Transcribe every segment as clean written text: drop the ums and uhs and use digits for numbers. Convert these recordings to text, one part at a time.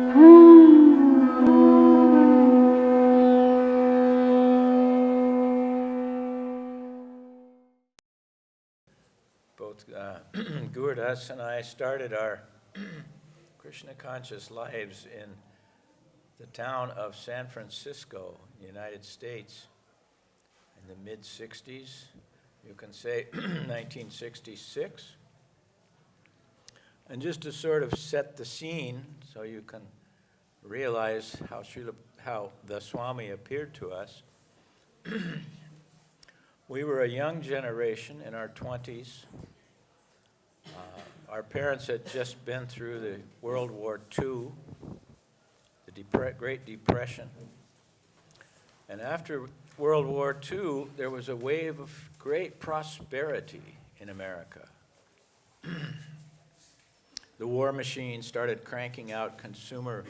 Both Gurudas and I started our Krishna conscious lives in the town of San Francisco, United States, in the mid-60s. You can say 1966. And just to sort of set the scene so you can realize how the Swami appeared to us, we were a young generation in our 20s. Our parents had just been through the World War II, the Great Depression. And after World War II, there was a wave of great prosperity in America. The war machine started cranking out consumer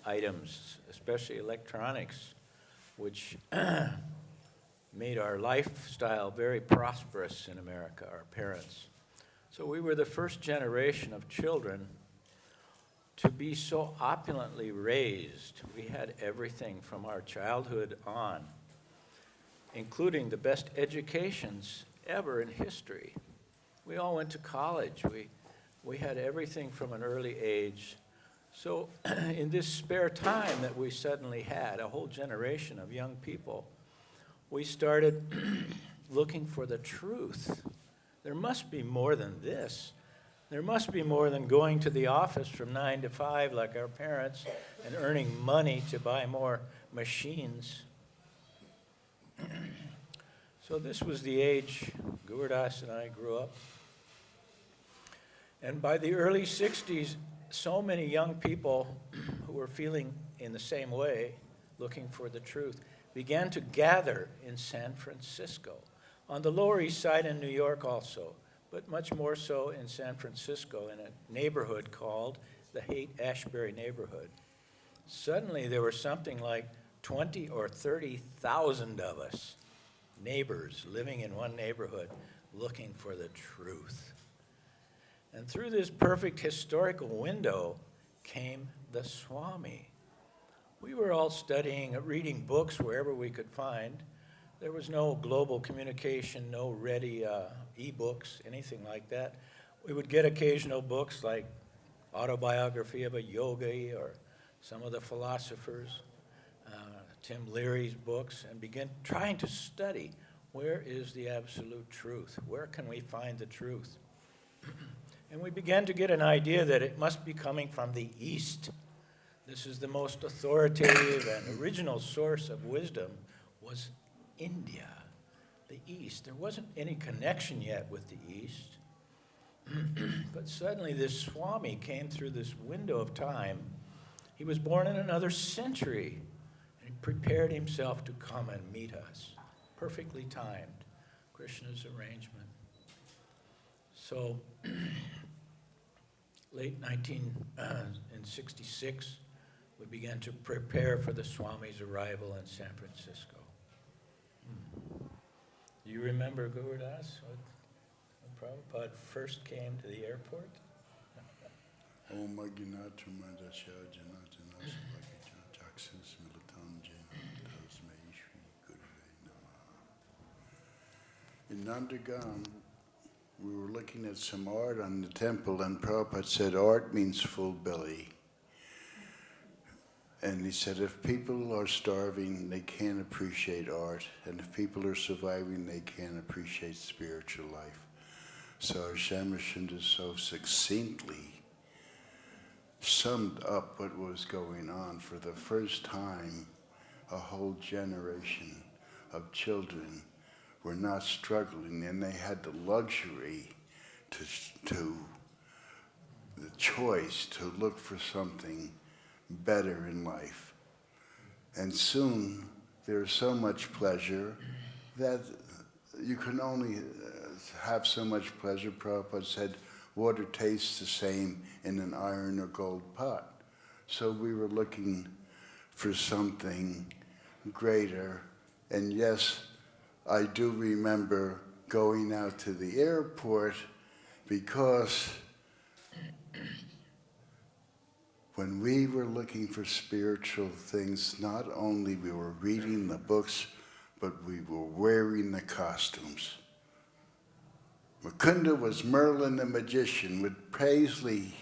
items, especially electronics, which made our lifestyle very prosperous in America, our parents. So we were the first generation of children to be so opulently raised. We had everything from our childhood on, including the best educations ever in history. We all went to college. We had everything from an early age. So in this spare time that we suddenly had, a whole generation of young people, we started looking for the truth. There must be more than this. There must be more than going to the office from 9 to 5 like our parents and earning money to buy more machines. So this was the age Gurudas and I grew up. And by the early 60s, so many young people who were feeling in the same way, looking for the truth, began to gather in San Francisco, on the Lower East Side in New York also, but much more so in San Francisco in a neighborhood called the Haight-Ashbury neighborhood. Suddenly there were something like 20 or 30,000 of us, neighbors living in one neighborhood, looking for the truth. And through this perfect historical window came the Swami. We were all studying, reading books wherever we could find. There was no global communication, no ready e-books, anything like that. We would get occasional books like Autobiography of a Yogi or some of the philosophers, Tim Leary's books, and begin trying to study where is the absolute truth? Where can we find the truth? And we began to get an idea that it must be coming from the East. This is the most authoritative and original source of wisdom was India, the East. There wasn't any connection yet with the East. But suddenly this Swami came through this window of time. He was born in another century, and he prepared himself to come and meet us. Perfectly timed, Krishna's arrangement. So, late 1966, we began to prepare for the Swami's arrival in San Francisco. Do you remember, Gurudas, when Prabhupada first came to the airport? In Nandagam, we were looking at some art on the temple, and Prabhupada said, art means full belly. And he said, if people are starving, they can't appreciate art. And if people are surviving, they can't appreciate spiritual life. So Shyamasunder so succinctly summed up what was going on. For the first time, a whole generation of children were not struggling, and they had the luxury the choice to look for something better in life. And soon there's so much pleasure that you can only have so much pleasure. Prabhupada said, water tastes the same in an iron or gold pot. So we were looking for something greater. And yes, I do remember going out to the airport because when we were looking for spiritual things, not only we were reading the books, but we were wearing the costumes. Mukunda was Merlin the magician with paisley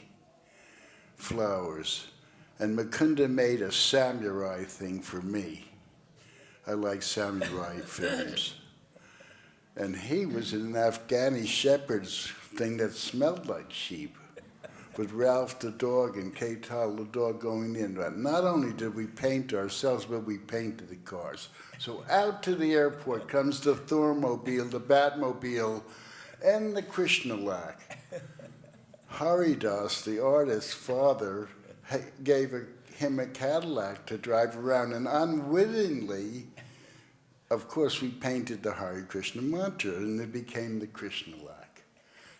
flowers, and Mukunda made a samurai thing for me. I like samurai films. And he was in an Afghani shepherd's thing that smelled like sheep, with Ralph the dog and Ketal the dog going in. Not only did we paint ourselves, but we painted the cars. So out to the airport comes the Thormobile, the Batmobile, and the Krishnalak. Haridas, the artist's father, gave him a Cadillac to drive around, and unwittingly, of course, we painted the Hare Krishna mantra, and it became the Krishnalak.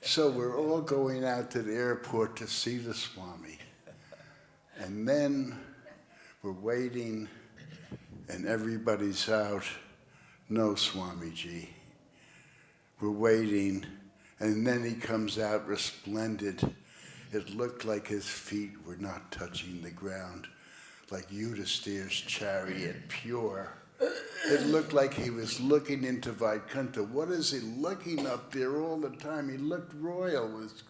So we're all going out to the airport to see the Swami. And then we're waiting, and everybody's out. No, Swamiji. We're waiting, and then he comes out resplendent. It looked like his feet were not touching the ground, like Yudhisthira's chariot, pure. It looked like he was looking into Vaikuntha. What is he looking up there all the time? He looked royal, was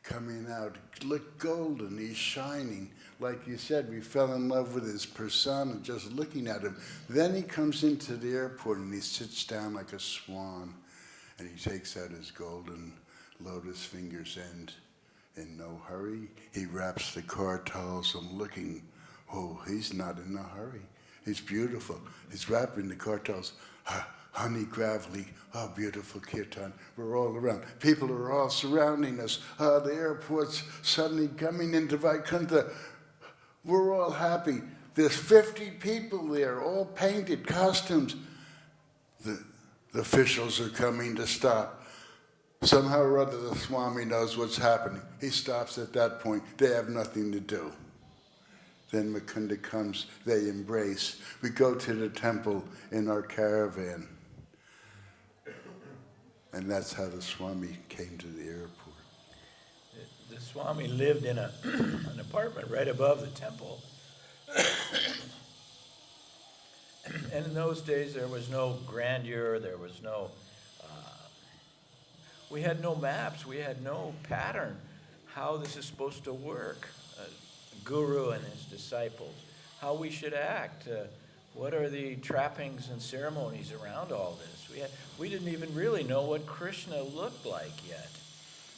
coming out. He looked golden, he's shining. Like you said, we fell in love with his persona just looking at him. Then he comes into the airport and he sits down like a swan, and he takes out his golden lotus fingers, and in no hurry, he wraps the car towels. I'm looking, oh, he's not in a hurry. He's beautiful. He's wrapping the car towels. Honey, gravelly, oh, beautiful kirtan. We're all around. People are all surrounding us. The airport's suddenly coming into Vaikuntha. We're all happy. There's 50 people there, all painted, costumes. The officials are coming to stop. Somehow or other, the Swami knows what's happening. He stops at that point. They have nothing to do. Then Mukunda comes, they embrace. We go to the temple in our caravan. And that's how the Swami came to the airport. The Swami lived in an apartment right above the temple. And in those days, there was no grandeur, there was no, we had no maps, we had no pattern how this is supposed to work. Guru and his disciples, how we should act, what are the trappings and ceremonies around all this. We didn't even really know what Krishna looked like yet.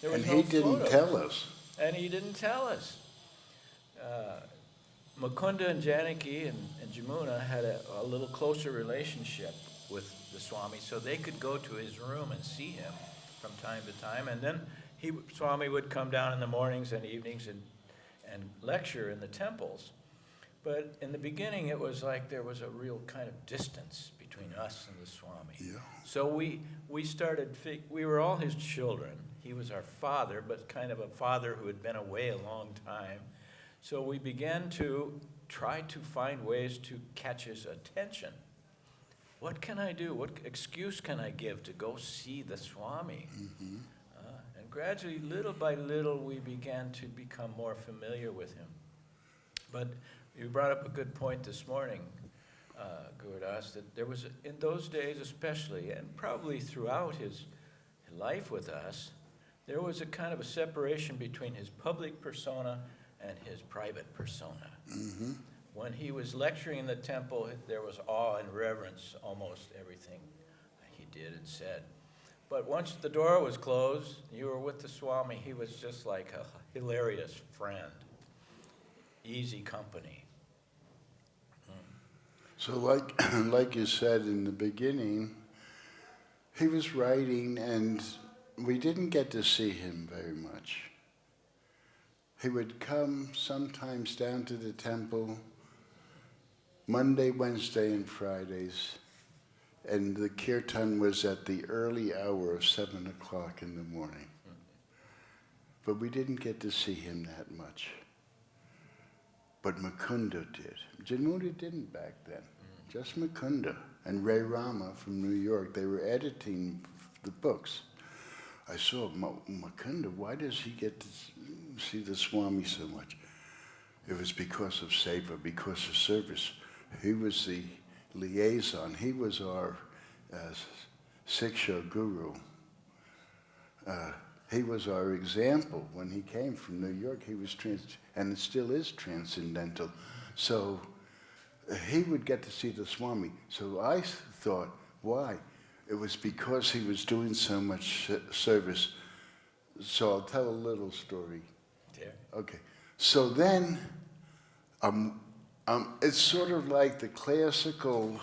There was And no he didn't photos. tell us. And he didn't tell us. Mukunda and Janaki and Jamuna had a little closer relationship with the Swami, so they could go to his room and see him from time to time. And then Swami would come down in the mornings and evenings and lecture in the temples. But in the beginning, it was like there was a real kind of distance between us and the Swami. Yeah. So we started, we were all his children. He was our father, but kind of a father who had been away a long time. So we began to try to find ways to catch his attention. What can I do? What excuse can I give to go see the Swami? Mm-hmm. And gradually, little by little, we began to become more familiar with him. But you brought up a good point this morning, Gurudas, that there was, in those days especially, and probably throughout his life with us, there was a kind of a separation between his public persona and his private persona. Mm-hmm. When he was lecturing in the temple, there was awe and reverence, almost everything he did and said. But once the door was closed, you were with the Swami, he was just like a hilarious friend, easy company. So like you said in the beginning, he was writing, and we didn't get to see him very much. He would come sometimes down to the temple Monday, Wednesday, and Fridays, and the kirtan was at the early hour of 7 o'clock in the morning. But we didn't get to see him that much. But Mukunda did. Janmuni didn't back then. Just Mukunda and Ray Rama from New York. They were editing the books. I saw Mukunda, why does he get to see the Swami so much? it was because of seva, because of service. He was the liaison. He was our Siksha guru. He was our example. When he came from New York, he was and it still is transcendental. So he would get to see the Swami. So I thought, why? It was because he was doing so much service. So I'll tell a little story. Yeah. Okay. So then, it's sort of like the classical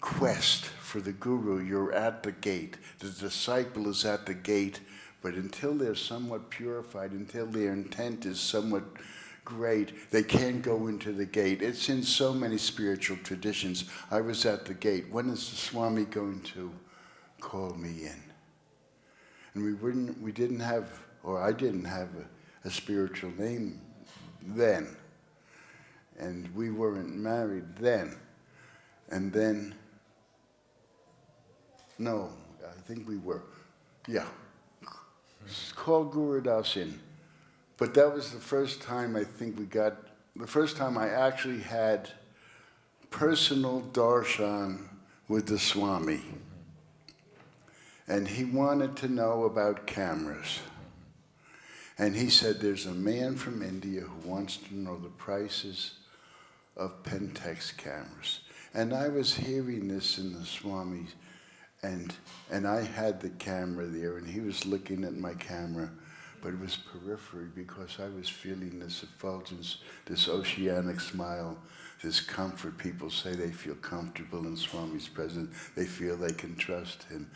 quest for the guru. You're at the gate. The disciple is at the gate, but until they're somewhat purified, until their intent is somewhat great, they can't go into the gate. It's in so many spiritual traditions. I was at the gate. When is the Swami going to call me in? And we didn't have, or I didn't have a spiritual name then. And we weren't married then. And then, no, I think we were. Yeah. It's called Gurudas in. But that was the first time I think the first time I actually had personal darshan with the Swami. And he wanted to know about cameras. And he said, there's a man from India who wants to know the prices of Pentax cameras. And I was hearing this in the Swami's, and I had the camera there, and he was looking at my camera, but it was periphery because I was feeling this effulgence, this oceanic smile, this comfort. People say they feel comfortable in Swami's presence. They feel they can trust him.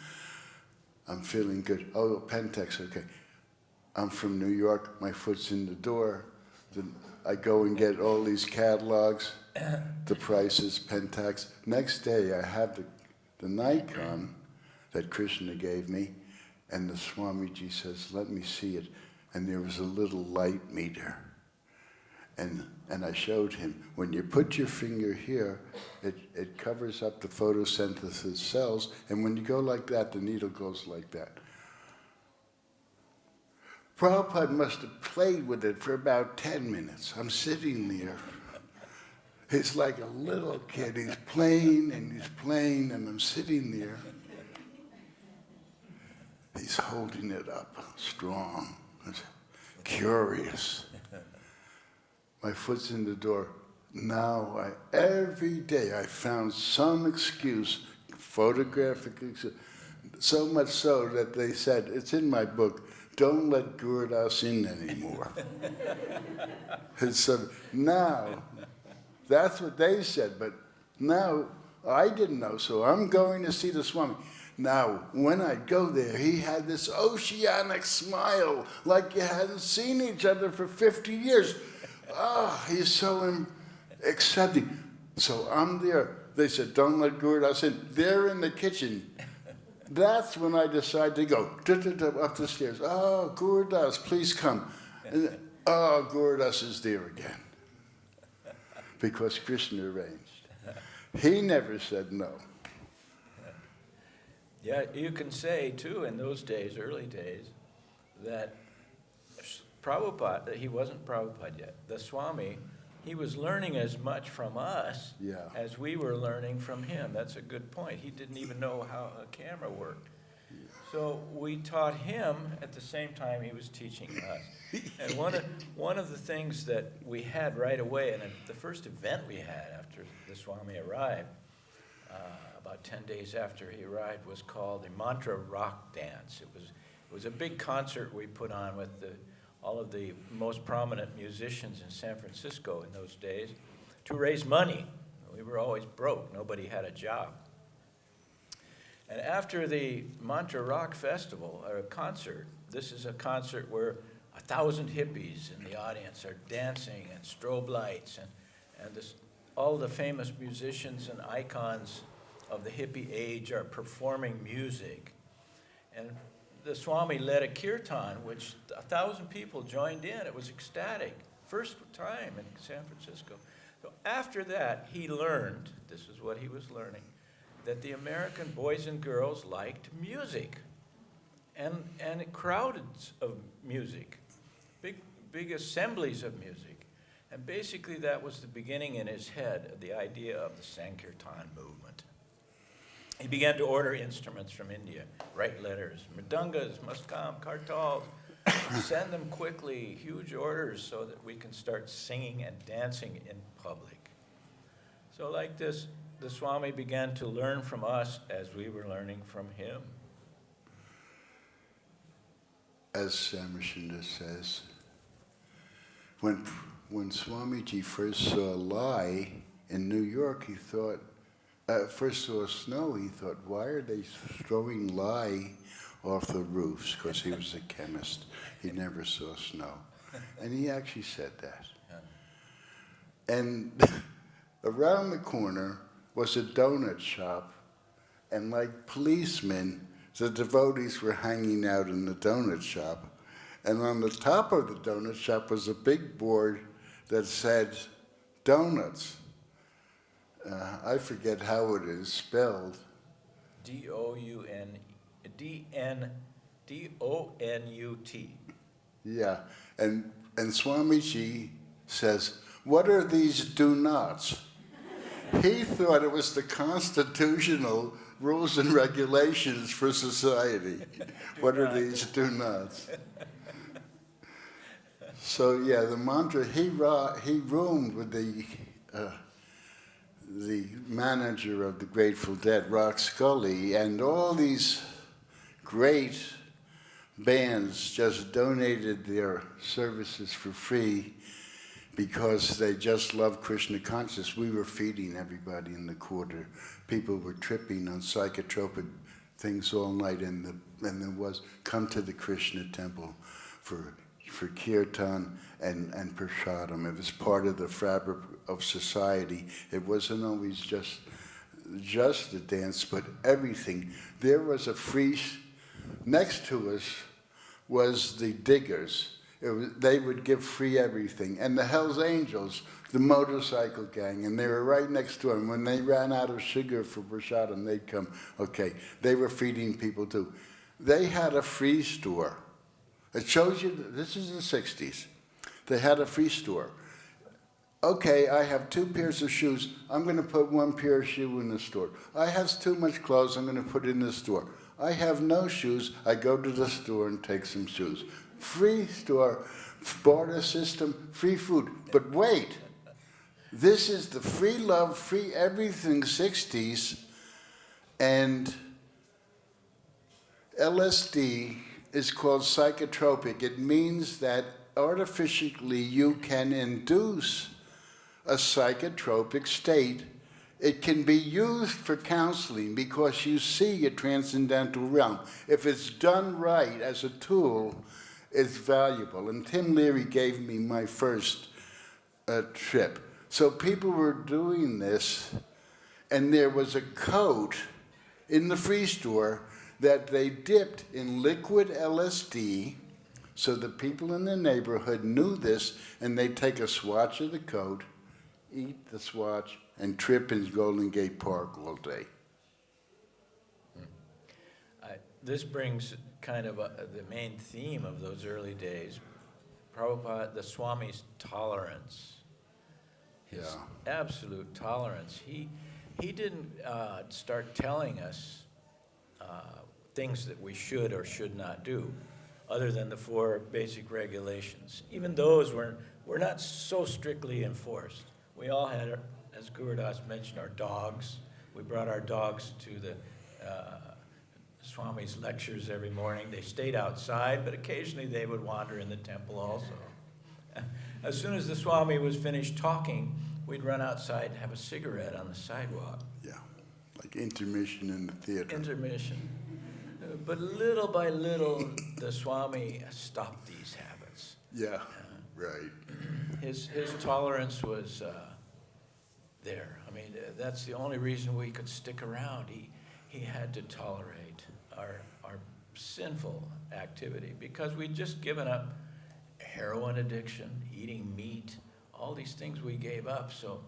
I'm feeling good. Oh, Pentax, okay. I'm from New York. My foot's in the door. I go and get all these catalogs, the prices, Pentax. Next day, I have the Nikon that Krishna gave me, and the Swamiji says, let me see it. And there was a little light meter. And I showed him, when you put your finger here, it covers up the photosynthesis cells, and when you go like that, the needle goes like that. Prabhupada must have played with it for about 10 minutes. I'm sitting there. It's like a little kid. He's playing, and I'm sitting there. He's holding it up, strong, curious. My foot's in the door. Now, every day I found some excuse, photographic excuse, so much so that they said, it's in my book, don't let Gurudas in anymore. And so now, that's what they said, but now I didn't know, so I'm going to see the Swami. Now, when I go there, he had this oceanic smile, like you hadn't seen each other for 50 years. Ah, oh, he's so accepting. So I'm there. They said, don't let Gurudas in. They're in the kitchen. That's when I decided to go up the stairs. Oh, Gurudas, please come. And, oh, Gurudas is there again. Because Krishna arranged. He never said no. Yeah, you can say, too, in those days, early days, that Prabhupada, he wasn't Prabhupada yet. The Swami, he was learning as much from us as we were learning from him. That's a good point. He didn't even know how a camera worked. So we taught him at the same time he was teaching us. And one of the things that we had right away, and the first event we had after the Swami arrived, about 10 days after he arrived, was called the Mantra Rock Dance. It was a big concert we put on with all of the most prominent musicians in San Francisco in those days to raise money. We were always broke. Nobody had a job. And after the Mantra Rock Festival, or concert, this is a concert where 1,000 hippies in the audience are dancing and strobe lights, and all the famous musicians and icons of the hippie age are performing music. And the Swami led a kirtan, which 1,000 people joined in. It was ecstatic. First time in San Francisco. So after that, he learned, this is what he was learning, that the American boys and girls liked music and crowds of music, big assemblies of music. And basically that was the beginning in his head of the idea of the Sankirtan movement. He began to order instruments from India, write letters, mridungas, muskam, kartals, send them quickly, huge orders so that we can start singing and dancing in public. So like this, the Swami began to learn from us as we were learning from him. As Shyamasunder says, when Swamiji first saw Lai in New York, he thought, first saw snow, he thought, why are they throwing lye off the roofs? Because he was a chemist. He never saw snow. And he actually said that. And around the corner was a donut shop, and like policemen, the devotees were hanging out in the donut shop. And on the top of the donut shop was a big board that said, donuts. I forget how it is spelled. D-O-N-U-T. Yeah, and Swamiji says, what are these do-nots? He thought it was the constitutional rules and regulations for society. What are these do-nots? So yeah, the mantra, he roomed with the manager of the Grateful Dead, Rock Scully, and all these great bands just donated their services for free because they just love Krishna consciousness. We were feeding everybody in the quarter. People were tripping on psychotropic things all night, and there was come to the Krishna temple for kirtan and prasadam. It was part of the fabric of society. It wasn't always just the dance, but everything. There was a free. Next to us was the Diggers. They would give free everything. And the Hells Angels, the motorcycle gang, and they were right next to them. When they ran out of sugar for prasadam, they'd come. Okay, they were feeding people too. They had a free store. It shows you, this is the 60s. They had a free store. Okay, I have 2 pairs of shoes. I'm going to put 1 pair of shoe in the store. I have too much clothes. I'm going to put it in the store. I have no shoes. I go to the store and take some shoes. Free store, barter system, free food. But wait, this is the free love, free everything 60s, and LSD is called psychotropic. It means that artificially you can induce a psychotropic state. It can be used for counseling because you see a transcendental realm. If it's done right as a tool, it's valuable. And Tim Leary gave me my first trip. So people were doing this, and there was a coat in the free store that they dipped in liquid LSD, so the people in the neighborhood knew this, and they'd take a swatch of the coat, eat the swatch, and trip in Golden Gate Park all day. This brings kind of the main theme of those early days. Prabhupada, the Swami's tolerance, his absolute tolerance. He didn't start telling us things that we should or should not do, other than the 4 basic regulations. Even those were not so strictly enforced. We all had, as Gurudas mentioned, our dogs. We brought our dogs to the Swami's lectures every morning. They stayed outside, but occasionally they would wander in the temple also. As soon as the Swami was finished talking, we'd run outside and have a cigarette on the sidewalk. Yeah, like intermission in the theater. Intermission. But little by little, the Swami stopped these habits. Yeah, right. His tolerance was there. I mean, that's the only reason we could stick around. He had to tolerate our sinful activity because we'd just given up heroin addiction, eating meat, all these things we gave up. So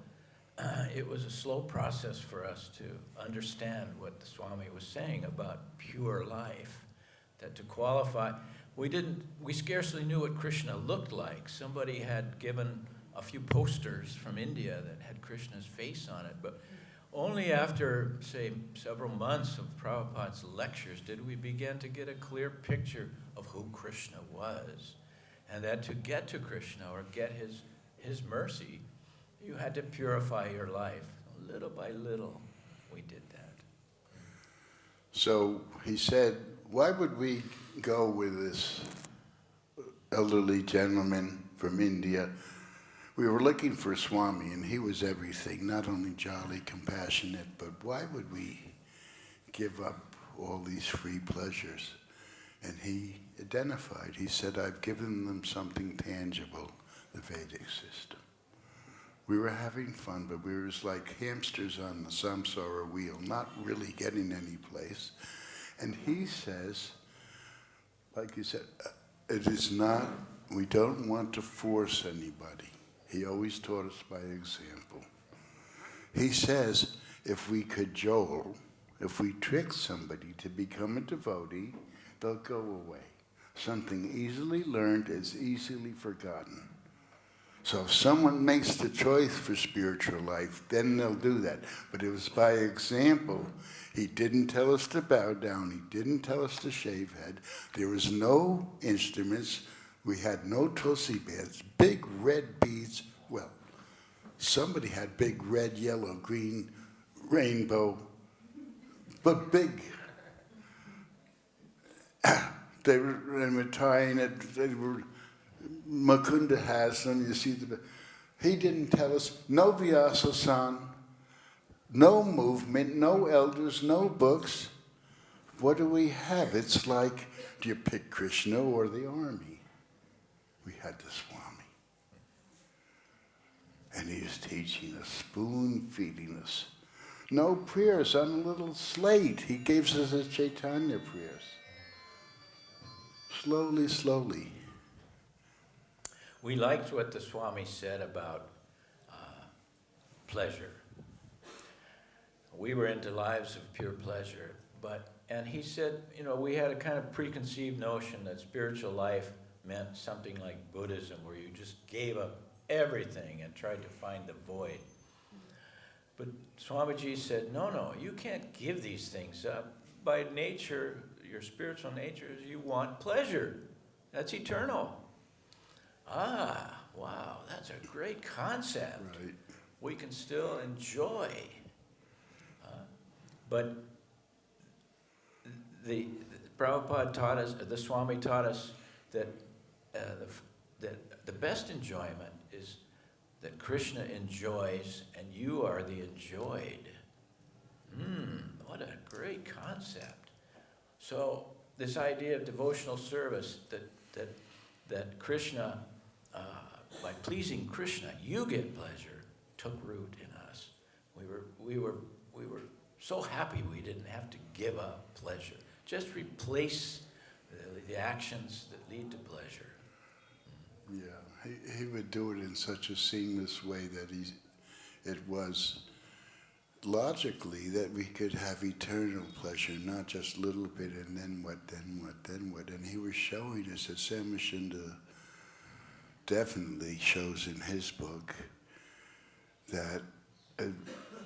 it was a slow process for us to understand what the Swami was saying about pure life, that to qualify, we scarcely knew what Krishna looked like. Somebody had given a few posters from India that had Krishna's face on it, but only after, say, several months of Prabhupada's lectures did we begin to get a clear picture of who Krishna was, and that to get to Krishna or get his mercy, you had to purify your life. Little by little, we did that. So he said, why would we go with this elderly gentleman from India? We were looking for Swami, and he was everything, not only jolly, compassionate, but why would we give up all these free pleasures? And he identified, he said, I've given them something tangible, the Vedic system. We were having fun, but we were just like hamsters on the samsara wheel, not really getting any place. And he says, like you said, it is not, we don't want to force anybody. He always taught us by example. He says, if we cajole, if we trick somebody to become a devotee, they'll go away. Something easily learned is easily forgotten. So if someone makes the choice for spiritual life, then they'll do that. But it was by example. He didn't tell us to bow down. He didn't tell us to shave head. There was no instruments. We had no tulsi beds, big red beads. Well, somebody had big red, yellow, green, rainbow, but big. They were tying it. They were. Mukunda has them. You see he didn't tell us no Vyasa-san, no movement, no elders, no books. What do we have? It's like, do you pick Krishna or the army? We had the Swami. And he was teaching us, spoon-feeding us. No prayers on a little slate. He gives us the Chaitanya prayers. Slowly, slowly. We liked what the Swami said about pleasure. We were into lives of pure pleasure, and he said, we had a kind of preconceived notion that spiritual life meant something like Buddhism, where you just gave up everything and tried to find the void. But Swamiji said, no, you can't give these things up. By nature, your spiritual nature is you want pleasure. That's eternal. Ah, wow, that's a great concept. Right. We can still enjoy. But the Prabhupada taught us, the Swami taught us that the best enjoyment is that Krishna enjoys and you are the enjoyed. What a great concept. So this idea of devotional service, that Krishna, by pleasing Krishna, you get pleasure, took root in us. We were so happy we didn't have to give up pleasure. Just replace the actions that lead to pleasure. Yeah, he would do it in such a seamless way that it was logically that we could have eternal pleasure, not just a little bit and then what. And he was showing us that Shyamasunder definitely shows in his book that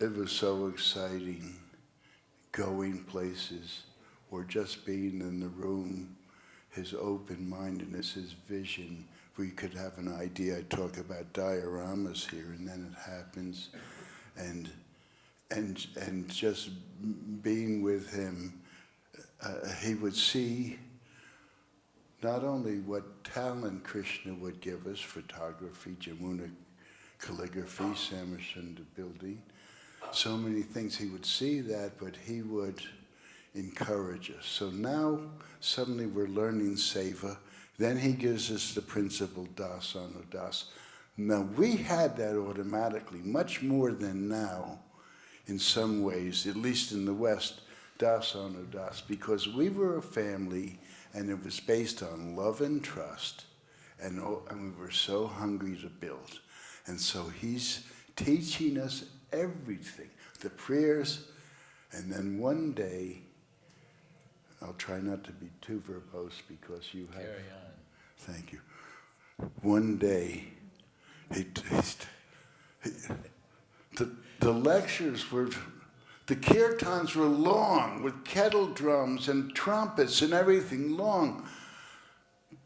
it was so exciting going places or just being in the room, his open-mindedness, his vision. We could have an idea. I talk about dioramas here, and then it happens. And just being with him, he would see not only what talent Krishna would give us, photography, Jamuna calligraphy, Shyamasunder building, so many things. He would see that, but he would encourage us. So now suddenly we're learning seva. Then he gives us the principle das anudas. Now we had that automatically, much more than now in some ways, at least in the West, das anudas, because we were a family and it was based on love and trust, and we were so hungry to build. And so he's teaching us everything, the prayers, and then one day, I'll try not to be too verbose because you have... Carry on. Thank you. One day, The lectures were, the kirtans were long, with kettle drums and trumpets and everything long.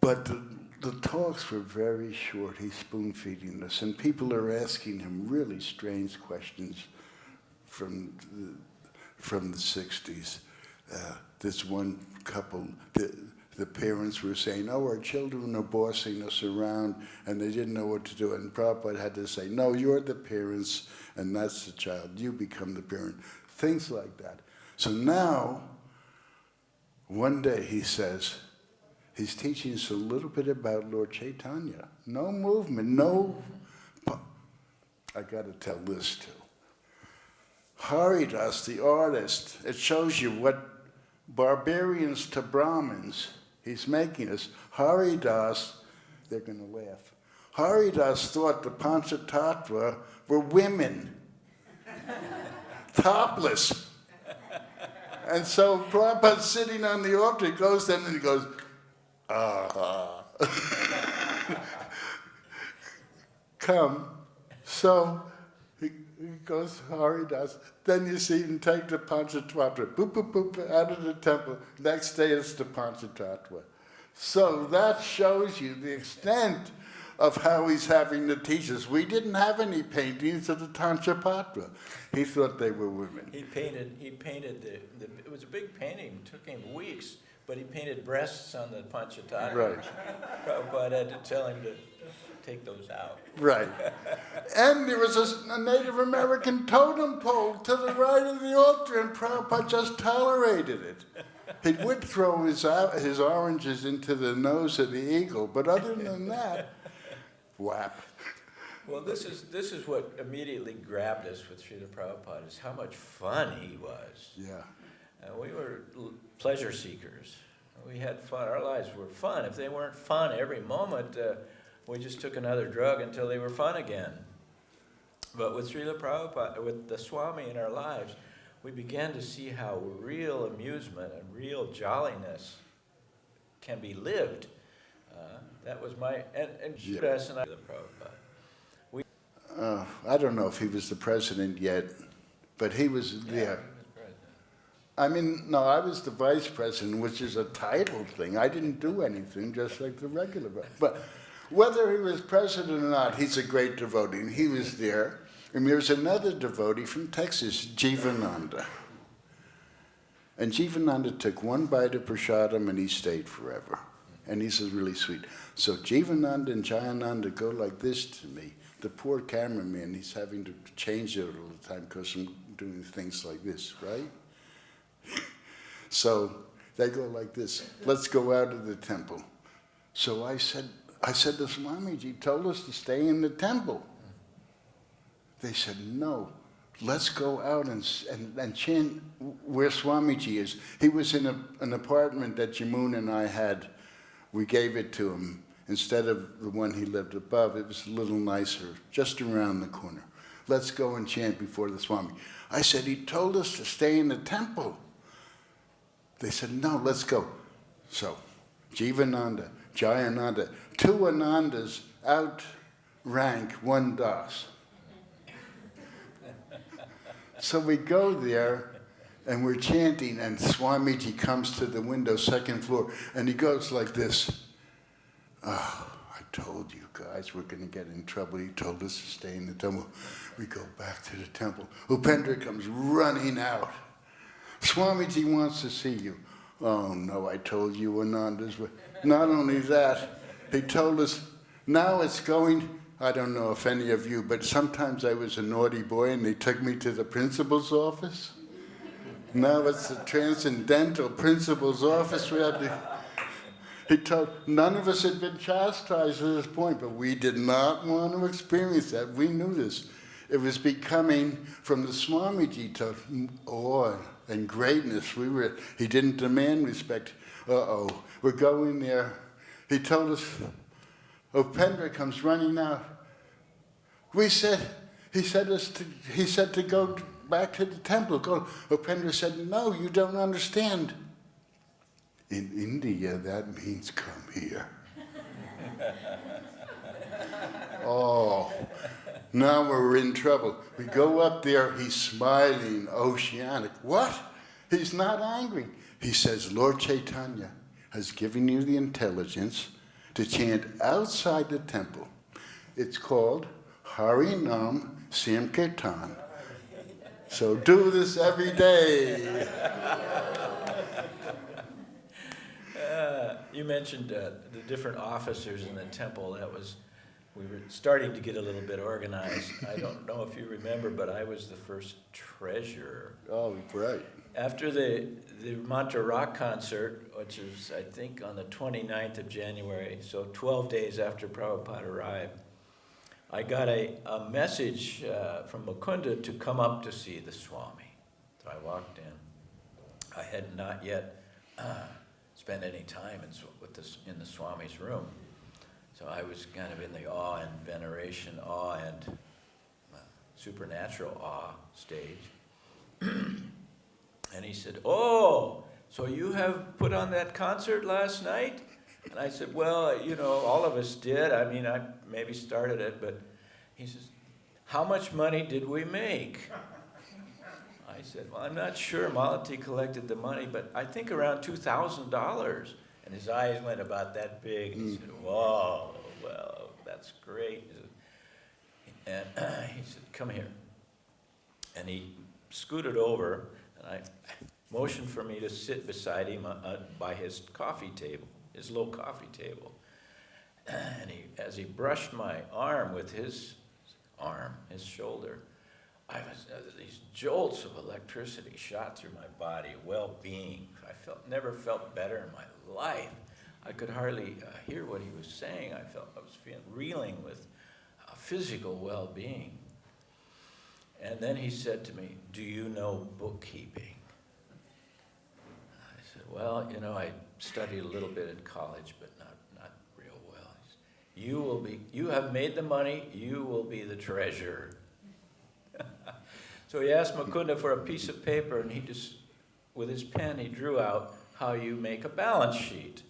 But the talks were very short. He's spoon-feeding us, and people are asking him really strange questions from the 60s. This one couple, the parents were saying, "Oh, our children are bossing us around," and they didn't know what to do. And Prabhupada had to say, "No, you're the parents, and that's the child. You become the parent." Things like that. So now, one day he says, he's teaching us a little bit about Lord Chaitanya. No movement, no... I got to tell this too. Haridas, the artist, it shows you what barbarians to Brahmins he's making us. Haridas, they're going to laugh. Haridas thought the Panchatattva were women, topless. And so Prabhupada's sitting on the altar, he goes then and he goes, "Ah." Come. So he goes, Haridas. Then you see him take the Panchatattva, boop, boop, boop, out of the temple. Next day it's the Panchatattva. So that shows you the extent of how he's having to teach us. We didn't have any paintings of the Panchatattva. He thought they were women. He painted it was a big painting, it took him weeks, but he painted breasts on the Panchatattva. Right. Prabhupada had to tell him to take those out. Right. And there was a Native American totem pole to the right of the altar, and Prabhupada just tolerated it. He would throw his oranges into the nose of the eagle, but other than that, whap. Well, this is what immediately grabbed us with Srila Prabhupada, is how much fun he was. Yeah. We were pleasure seekers. We had fun. Our lives were fun. If they weren't fun every moment, we just took another drug until they were fun again. But with Srila Prabhupada, with the Swami in our lives, we began to see how real amusement and real jolliness can be lived. That was my, and Gurudas and I, the Prabhupada. I don't know if he was the president yet, but he was there. Yeah, he was president. I mean, no, I was the vice president, which is a title thing. I didn't do anything, just like the regular president. But whether he was president or not, he's a great devotee, and he was there. And there's another devotee from Texas, Jivananda. And Jivananda took one bite of prasadam and he stayed forever. And he's really sweet. So Jivananda and Jayananda go like this to me. The poor cameraman, he's having to change it all the time because I'm doing things like this, right? So they go like this. Let's go out of the temple. So I said to Swamiji, told us to stay in the temple. They said, no, let's go out and chant where Swamiji is. He was in an apartment that Jamuna and I had. We gave it to him. Instead of the one he lived above, it was a little nicer, just around the corner. Let's go and chant before the Swami. I said, he told us to stay in the temple. They said, no, let's go. So, Jivananda, Jayananda, two Anandas outrank one Das. So we go there, and we're chanting, and Swamiji comes to the window, second floor, and he goes like this. Oh, I told you guys we're going to get in trouble. He told us to stay in the temple. We go back to the temple. Upendra comes running out. Swamiji wants to see you. Oh, no, I told you Anandas. Not only that, he told us, now it's going... I don't know if any of you, but sometimes I was a naughty boy and they took me to the principal's office. Now it's the transcendental principal's office. He told, none of us had been chastised at this point, but we did not want to experience that. We knew this. It was becoming from the Swamiji to awe and greatness. He didn't demand respect. We're going there. He told us, Upendra comes running out. He said to go back to the temple. Upendra said, no, you don't understand. In India, that means come here. Oh, Now we're in trouble. We go up there, he's smiling, oceanic. What? He's not angry. He says, Lord Chaitanya has given you the intelligence to chant outside the temple. It's called Hari Nam Sankirtan. So do this every day. You mentioned the different officers in the temple. We were starting to get a little bit organized. I don't know if you remember, but I was the first treasurer. Oh, right. After the Mantra Rock concert, which was, I think, on the 29th of January, so 12 days after Prabhupada arrived, I got a message from Mukunda to come up to see the Swami. So I walked in. I had not yet spent any time in the Swami's room. So I was kind of in the awe and veneration, awe and supernatural awe stage. And he said, "Oh, so you have put on that concert last night?" And I said, "Well, all of us did. I mean, I maybe started it." But he says, "How much money did we make?" I said, "Well, I'm not sure. Malati collected the money, but I think around $2,000. And his eyes went about that big. And he said, "Whoa, well, that's great." And he said, "Come here." And he scooted over, and I motioned for me to sit beside him by his coffee table, his low coffee table. And as he brushed my arm with his shoulder, these jolts of electricity shot through my body, well-being. I never felt better in my life. I could hardly hear what he was saying. I was reeling with physical well-being. And then he said to me, "Do you know bookkeeping?" I said, "Well, I studied a little bit in college, but not real well." He said, "You have made the money, you will be the treasurer." So he asked Mukunda for a piece of paper, and he just, with his pen, he drew out how you make a balance sheet.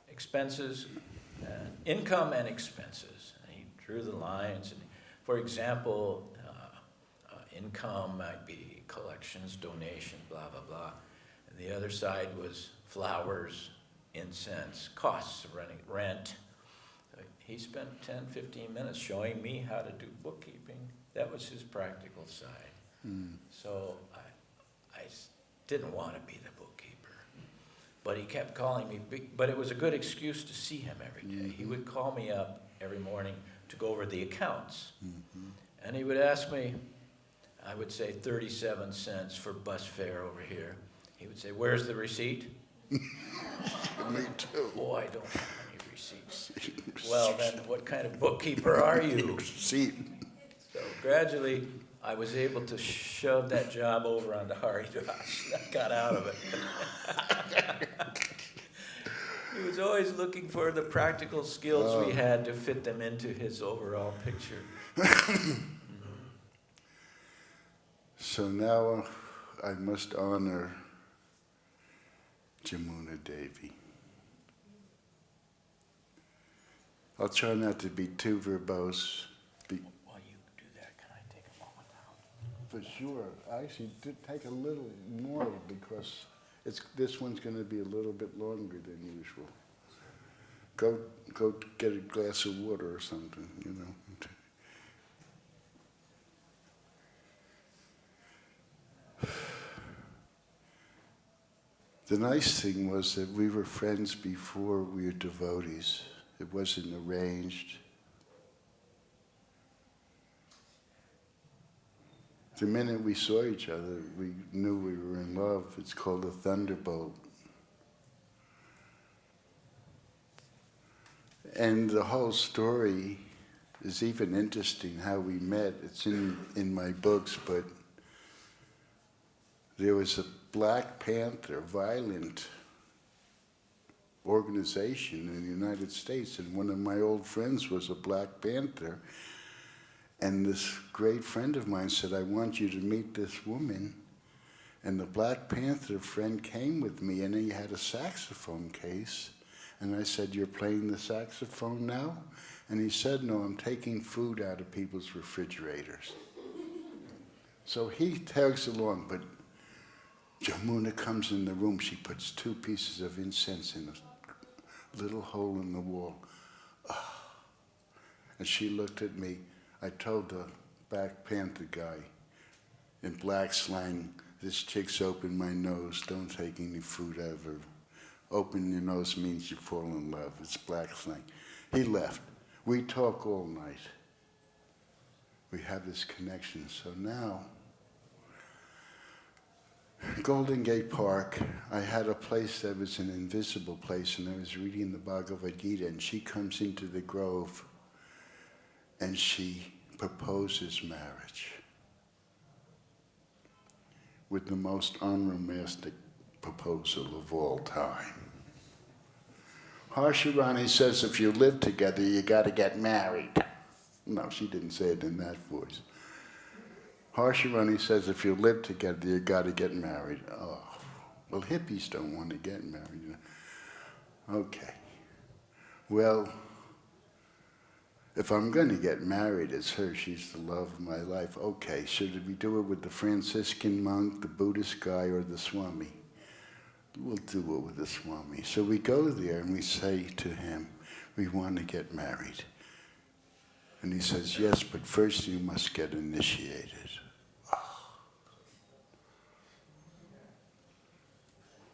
Expenses, income and expenses. And he drew the lines. And for example, income might be collections, donations, blah, blah, blah. And the other side was flowers, incense, costs of running, rent. So he spent 10, 15 minutes showing me how to do bookkeeping. That was his practical side. So I didn't want to be the bookkeeper. But he kept calling me, but it was a good excuse to see him every day. He would call me up every morning to go over the accounts. And he would ask me, I would say 37 cents for bus fare over here. He would say, "Where's the receipt?" Me too. "Oh, I don't have any receipts." "Well, then what kind of bookkeeper are you?" See. So gradually, I was able to shove that job over onto Haridas. I got out of it. He was always looking for the practical skills we had to fit them into his overall picture. So now I must honor Jamuna Devi. I'll try not to be too verbose. While you do that, can I take a moment now? For sure. I actually did take a little more because this one's going to be a little bit longer than usual. Go get a glass of water or something, The nice thing was that we were friends before we were devotees. It wasn't arranged. The minute we saw each other, we knew we were in love. It's called a thunderbolt. And the whole story is even interesting, how we met. It's in my books, but there was a Black Panther violent organization in the United States, and one of my old friends was a Black Panther. And this great friend of mine said, "I want you to meet this woman." And the Black Panther friend came with me, and he had a saxophone case. And I said, "You're playing the saxophone now?" And he said, "No, I'm taking food out of people's refrigerators." So he tags along, but Jamuna comes in the room. She puts 2 pieces of incense in a little hole in the wall. And she looked at me. I told the Black Panther guy, in black slang, "This chick's opened my nose. Don't take any food out of her. Open your nose means you fall in love." It's black slang. He left. We talk all night. We have this connection. So now, Golden Gate Park, I had a place that was an invisible place, and I was reading the Bhagavad-Gita, and she comes into the grove, and she proposes marriage with the most unromantic proposal of all time. Harsharani says, "If you live together, you got to get married." No, she didn't say it in that voice. Harsharani says, "If you live together, you got to get married." Oh, well, hippies don't want to get married. Okay. Well, if I'm going to get married, it's her. She's the love of my life. Okay, should we do it with the Franciscan monk, the Buddhist guy, or the Swami? We'll do it with the Swami. So we go there and we say to him, "We want to get married." And he says, "Yes, but first you must get initiated."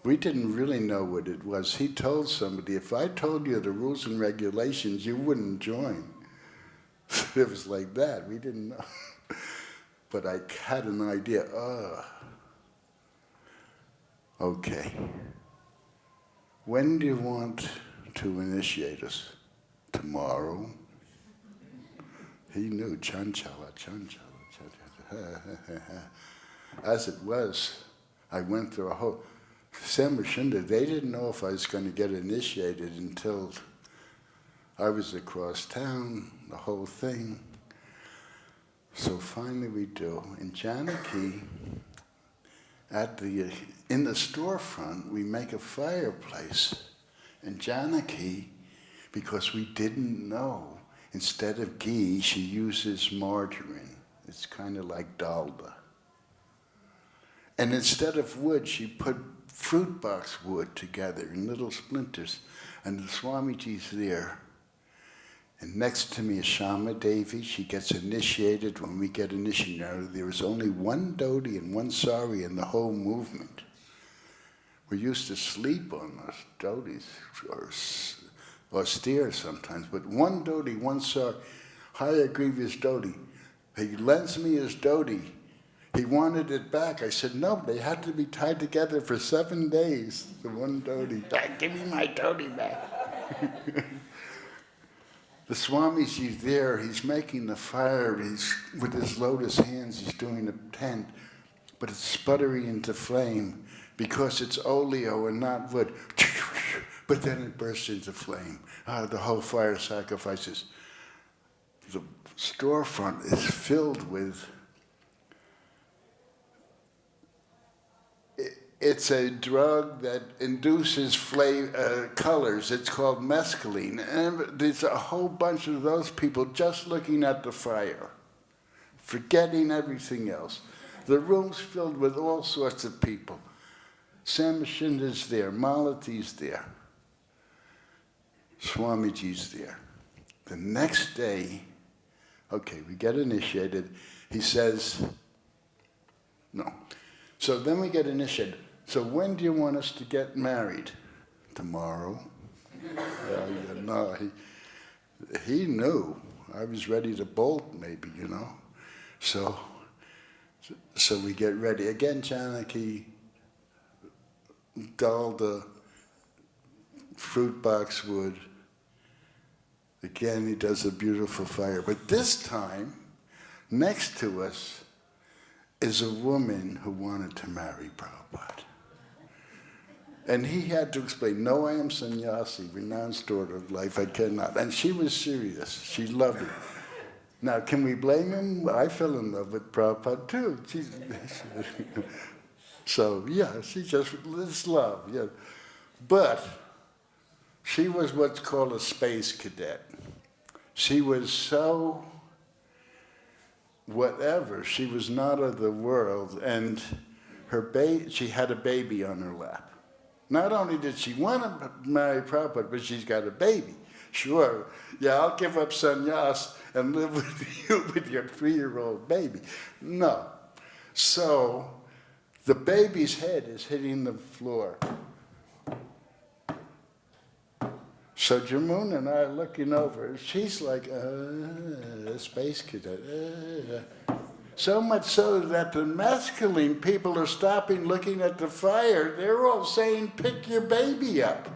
We didn't really know what it was. He told somebody, "If I told you the rules and regulations, you wouldn't join." It was like that. We didn't know. But I had an idea. Okay. When do you want to initiate us? Tomorrow? He knew. Chanchala. As it was, I went through a whole... Shyamasunder, they didn't know if I was going to get initiated until I was across town, the whole thing. So finally we do. In Janaki, in the storefront, we make a fireplace. And Janaki, because we didn't know, instead of ghee, she uses margarine. It's kind of like dalda. And instead of wood, she put fruit box wood together in little splinters. And the Swamiji's there. And next to me is Shama Devi. She gets initiated. When we get initiated, there was only one dhoti and one sari in the whole movement. We used to sleep on those dhotis, or austere sometimes, but one dhoti, one sari, higher grievous dhoti. He lends me his dhoti. He wanted it back. I said, "No, they had to be tied together for 7 days, the one dhoti." "Give me my dhoti back." The Swamiji's there, he's making the fire, he's with his lotus hands, he's doing a tent, but it's sputtering into flame because it's oleo and not wood. But then it bursts into flame. The whole fire sacrifices. The storefront is filled with... It's a drug that induces colors. It's called mescaline. And there's a whole bunch of those people just looking at the fire, forgetting everything else. The room's filled with all sorts of people. Shyamasunder's there, Malati's there, Swamiji's there. The next day, okay, we get initiated. He says, no. So then we get initiated. So when do you want us to get married? Tomorrow. No, he knew. I was ready to bolt, maybe, you know. So we get ready. Again, Janaki, dalda, fruit box wood. Again, he does a beautiful fire. But this time, next to us is a woman who wanted to marry Prabhupada. And he had to explain, "No, I am sannyasi, renounced order of life, I cannot." And she was serious. She loved it. Now, can we blame him? I fell in love with Prabhupada too. So, yeah, it's love, yeah. But She was what's called a space cadet. She was so whatever. She was not of the world, and she had a baby on her lap. Not only did she want to marry Prabhupada, but she's got a baby. Sure, yeah, I'll give up sannyas and live with you with your 3-year-old baby. No. So the baby's head is hitting the floor. So Jamuna and I are looking over. She's like, a space cadet. So much so that the masculine people are stopping looking at the fire. They're all saying, pick your baby up.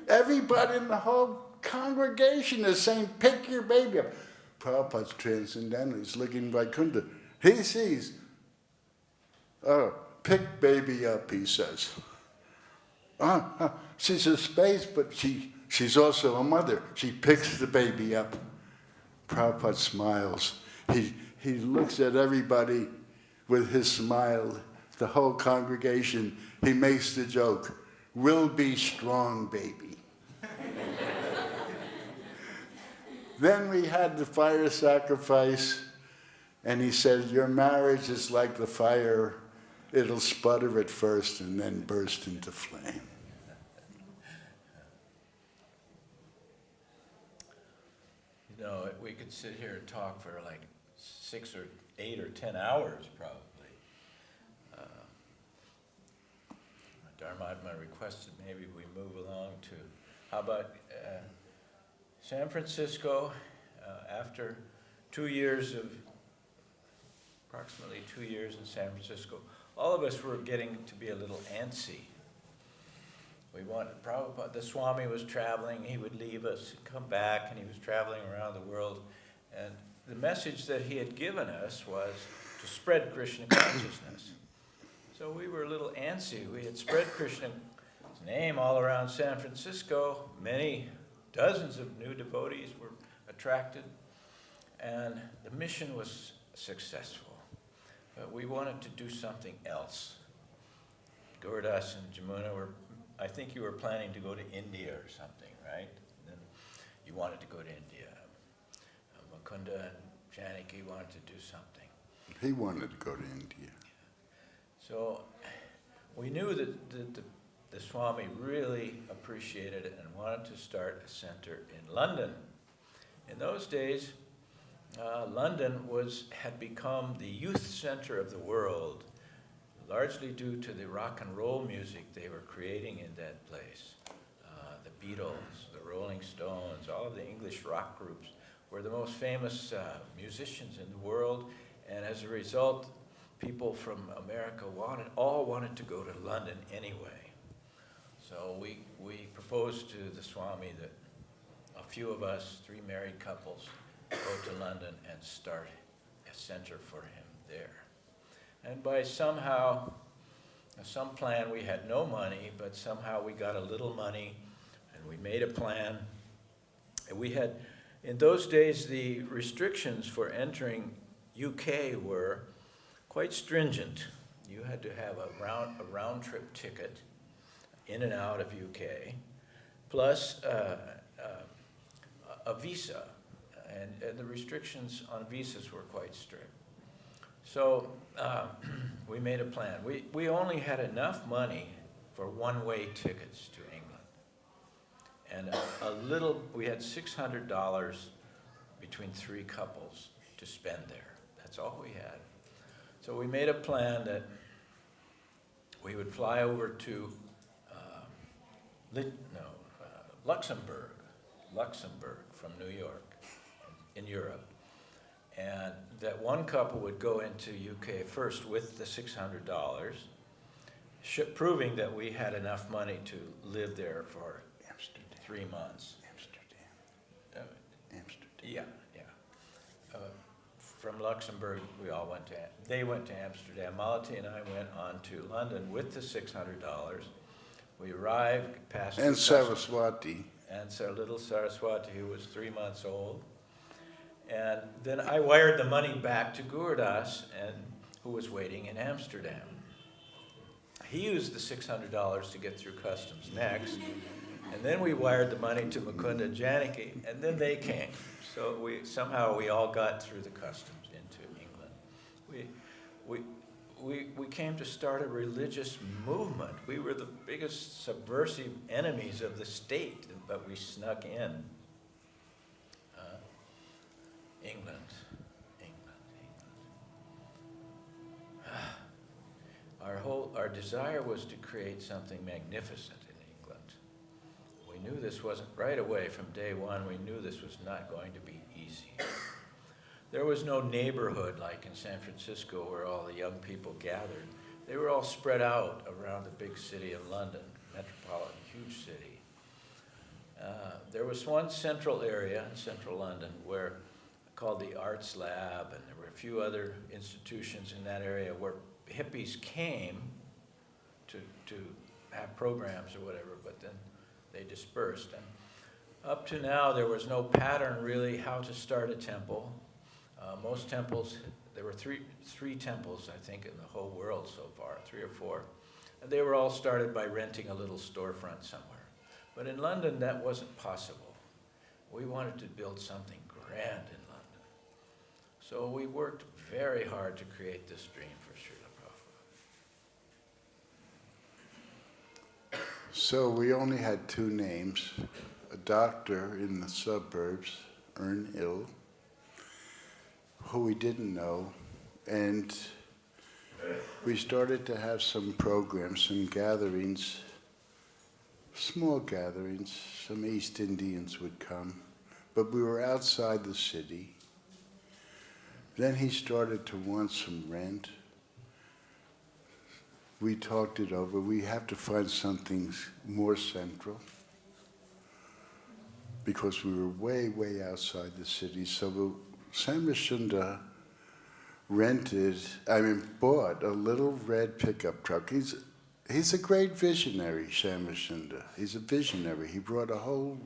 Everybody in the whole congregation is saying, pick your baby up. Prabhupada's transcendental. He's looking Vaikuntha. He sees, oh, pick baby up, he says. She's a space, but she's also a mother. She picks the baby up. Prabhupada smiles. He looks at everybody with his smile, the whole congregation. He makes the joke, we'll be strong, baby. Then we had the fire sacrifice, and he said, your marriage is like the fire. It'll sputter at first and then burst into flame. You know, we could sit here and talk for like 6 or 8 or 10 hours, probably. Dharma requested maybe we move along to, how about San Francisco, after approximately 2 years in San Francisco, all of us were getting to be a little antsy. We wanted Prabhupada, the Swami was traveling, he would leave us and come back, and he was traveling around the world. And the message that he had given us was to spread Krishna consciousness. So we were a little antsy. We had spread Krishna's name all around San Francisco. Many dozens of new devotees were attracted, and the mission was successful. But we wanted to do something else. Gurudas and Jamuna I think you were planning to go to India or something, right? And then you wanted to go to India. Mukunda and Janaki wanted to do something. He wanted to go to India. So we knew that the Swami really appreciated it and wanted to start a center in London. In those days, London had become the youth center of the world, largely due to the rock and roll music they were creating in that place. The Beatles, the Rolling Stones, all of the English rock groups were the most famous musicians in the world, and as a result, people from America all wanted to go to London anyway. So we proposed to the Swami that a few of us, 3 married couples, go to London and start a center for him there. And by some plan, we had no money, but somehow we got a little money, and we made a plan. And we had, in those days, the restrictions for entering UK were quite stringent. You had to have a round-trip ticket in and out of UK, plus a visa, and the restrictions on visas were quite strict. So we made a plan. We only had enough money for one-way tickets to England. And we had $600 between 3 couples to spend there. That's all we had. So we made a plan that we would fly over to Luxembourg from New York in Europe. And that one couple would go into UK first with the $600, proving that we had enough money to live there for 3 months. Amsterdam. Yeah. From Luxembourg, they went to Amsterdam. Malati and I went on to London with the $600. We arrived, passed and Saraswati. And so little Saraswati, who was 3 months old. And then I wired the money back to Gurudas, who was waiting in Amsterdam. He used the $600 to get through customs next, And then we wired the money to Mukunda and Janaki, and then they came. So somehow we all got through the customs into England. We came to start a religious movement. We were the biggest subversive enemies of the state, but we snuck in. England. Our desire was to create something magnificent in England. We knew this wasn't right away from day one. We knew this was not going to be easy. There was no neighborhood like in San Francisco where all the young people gathered. They were all spread out around the big city of London, metropolitan, huge city. There was one central area in central London where called the Arts Lab, and there were a few other institutions in that area where hippies came to have programs or whatever, but then they dispersed. And up to now, there was no pattern really how to start a temple. Most temples, there were three temples, I think, in the whole world so far, 3 or 4. And they were all started by renting a little storefront somewhere. But in London, that wasn't possible. We wanted to build something grand in London. So we worked very hard to create this dream for Srila Prabhupada. So we only had 2 names, a doctor in the suburbs, Ern Ill, who we didn't know, and we started to have some programs, some gatherings, small gatherings. Some East Indians would come, but we were outside the city. Then he started to want some rent. We talked it over. We have to find something more central because we were way, way outside the city. So Shyamasunder bought a little red pickup truck. He's a great visionary, Shyamasunder. He's a visionary. He brought a whole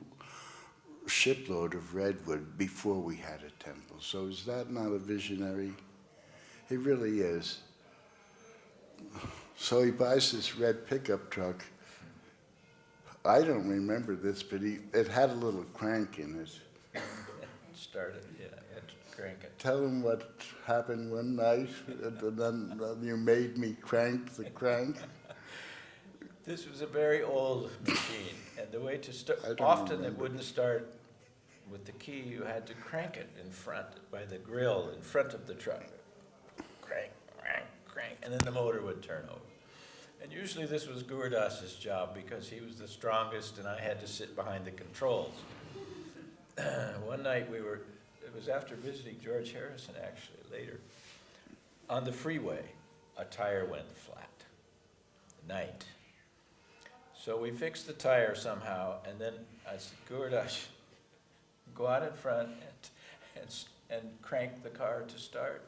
shipload of redwood before we had a temple. So is that not a visionary? He really is. So he buys this red pickup truck. I don't remember this, but it had a little crank in it. Started, yeah, I had to crank it. Tell him what happened one night, and then you made me crank the crank. This was a very old machine, and the way to start, I don't often remember. it wouldn't start with the key. You had to crank it in front, by the grill in front of the truck. Crank, crank, crank, and then the motor would turn over. And usually this was Gurudas's job because he was the strongest and I had to sit behind the controls. One night it was after visiting George Harrison actually, later. On the freeway, a tire went flat. Night. So we fixed the tire somehow, and then I said, Gurudas, go out in front and crank the car to start.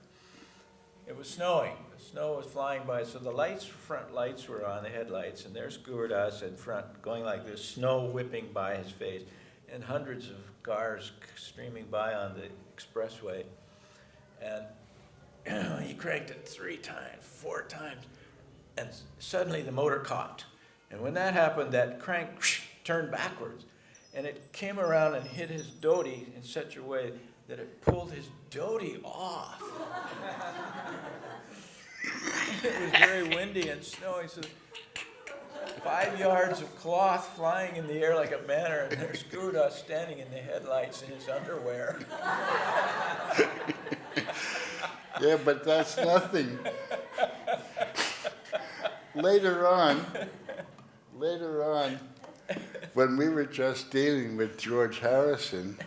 It was snowing. The snow was flying by, so the front lights were on, the headlights, and there's Gurudas in front going like this, snow whipping by his face, and hundreds of cars streaming by on the expressway. And he cranked it 3 times, 4 times, and suddenly the motor caught. And when that happened, that crank turned backwards, and it came around and hit his dhoti in such a way that it pulled his dhoti off. It was very windy and snowy, so 5 yards of cloth flying in the air like a banner, and there's Gurudas standing in the headlights in his underwear. Yeah, but that's nothing. Later on, when we were just dealing with George Harrison,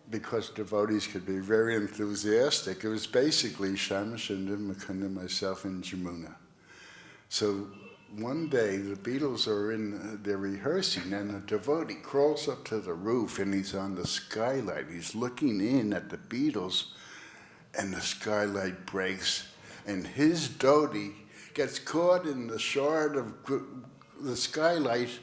because devotees could be very enthusiastic, it was basically Shyamasunder, Mukunda, myself, and Jamuna. So one day the Beatles are they're rehearsing, and a devotee crawls up to the roof, and he's on the skylight. He's looking in at the Beatles, and the skylight breaks, and his dhoti gets caught in the shard of the skylight,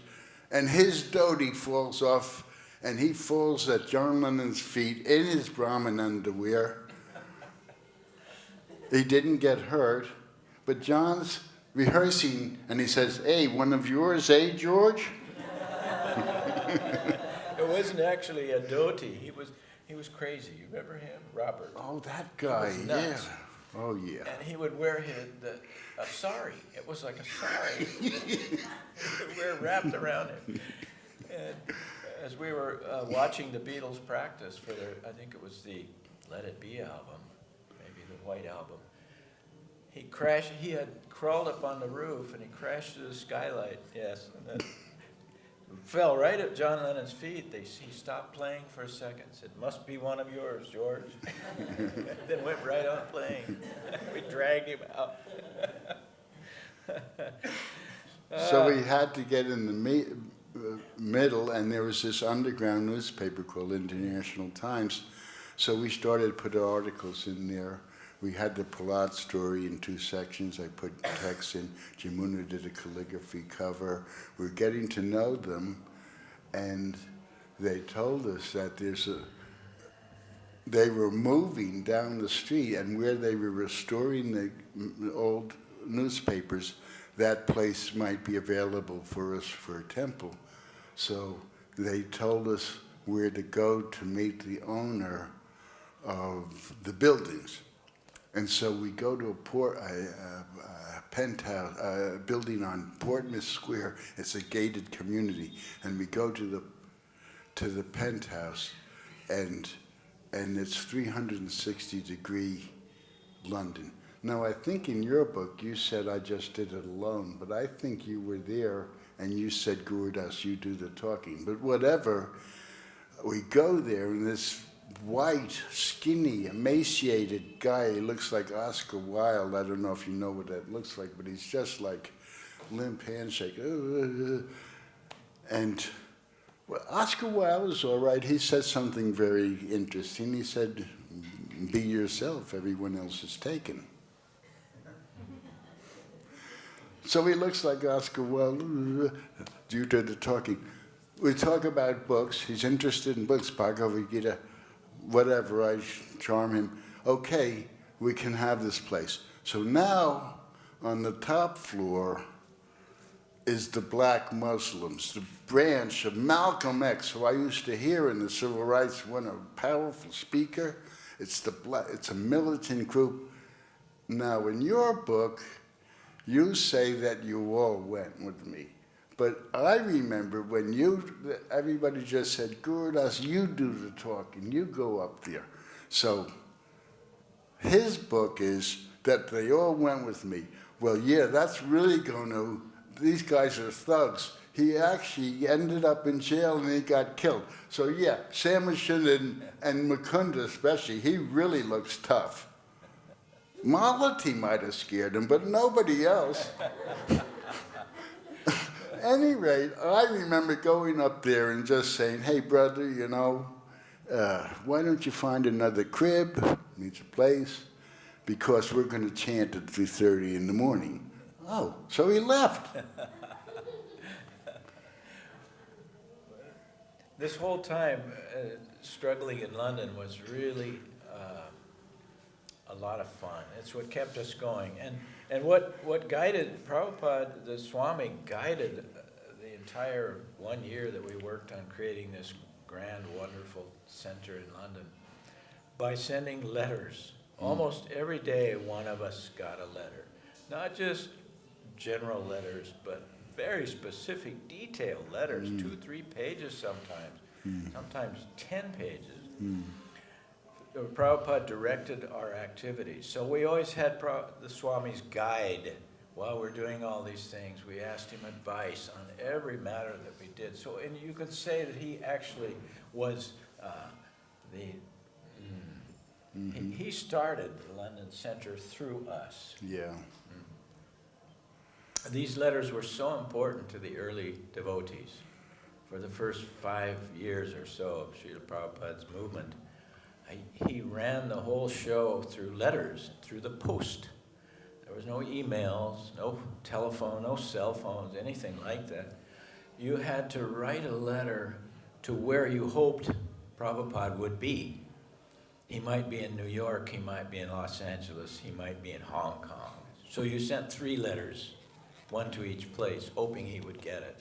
and his dhoti falls off, and he falls at John Lennon's feet in his Brahmin underwear. He didn't get hurt, but John's rehearsing, and he says, "Hey, one of yours, eh, George?" It wasn't actually a dhoti. He was crazy. You remember him, Robert? Oh, that guy, He was yeah. nuts. Oh, yeah. And he would wear a sari. It was like a sari. He would wear wrapped around him. And as we were watching the Beatles practice for their, I think it was the Let It Be album, maybe the White Album, he had crawled up on the roof and he crashed through the skylight, yes, and then fell right at John Lennon's feet. He stopped playing for a second, said, "Must be one of yours, George." Then went right on playing. We dragged him out. So we had to get in the middle, and there was this underground newspaper called International Times. So we started to put articles in there. We had the Prahlad story in 2 sections. I put text in. Jamuna did a calligraphy cover. We're getting to know them, and they told us that they were moving down the street, and where they were restoring the old newspapers, that place might be available for us for a temple. So they told us where to go to meet the owner of the buildings. And so we go to a penthouse, a building on Portman Square. It's a gated community, and we go to the penthouse, and it's 360-degree London. Now, I think in your book you said I just did it alone, but I think you were there and you said, Gurudas, you do the talking. But whatever, we go there, and this white, skinny, emaciated guy, he looks like Oscar Wilde. I don't know if you know what that looks like, but he's just like limp handshake. And well, Oscar Wilde is all right. He said something very interesting. He said, "Be yourself, everyone else is taken." So he looks like Oscar Wilde. You do the talking. We talk about books. He's interested in books, Bhagavad-Gita, whatever. I charm him. Okay, we can have this place. So now, on the top floor is the black Muslims, the branch of Malcolm X, who I used to hear in the civil rights, one a powerful speaker. It's a militant group. Now, in your book, you say that you all went with me. But I remember when everybody just said, Gurudas, you do the talking, you go up there. So his book is that they all went with me. Well, yeah, that's really these guys are thugs. He actually ended up in jail and he got killed. So yeah, Shyamasunder and Mukunda especially, he really looks tough. Malati might have scared him, but nobody else. Any rate, I remember going up there and just saying, "Hey, brother, why don't you find another crib, needs a place, because we're going to chant at 3:30 in the morning." Oh, so he left. This whole time, struggling in London was really a lot of fun. It's what kept us going. And what guided Prabhupada, the Swami, guided the entire 1 year that we worked on creating this grand, wonderful center in London by sending letters. Almost every day one of us got a letter. Not just general letters, but very specific, detailed letters, 2-3 pages sometimes 10 pages. Prabhupada directed our activities. So we always had the Swami's guide while we're doing all these things. We asked him advice on every matter that we did. So, and you could say that he actually was he started the London Center through us. Yeah. These letters were so important to the early devotees. For the first 5 years or so of Srila Prabhupada's movement, he ran the whole show through letters, through the post. There was no emails, no telephone, no cell phones, anything like that. You had to write a letter to where you hoped Prabhupada would be. He might be in New York, he might be in Los Angeles, he might be in Hong Kong. So you sent 3 letters, one to each place, hoping he would get it.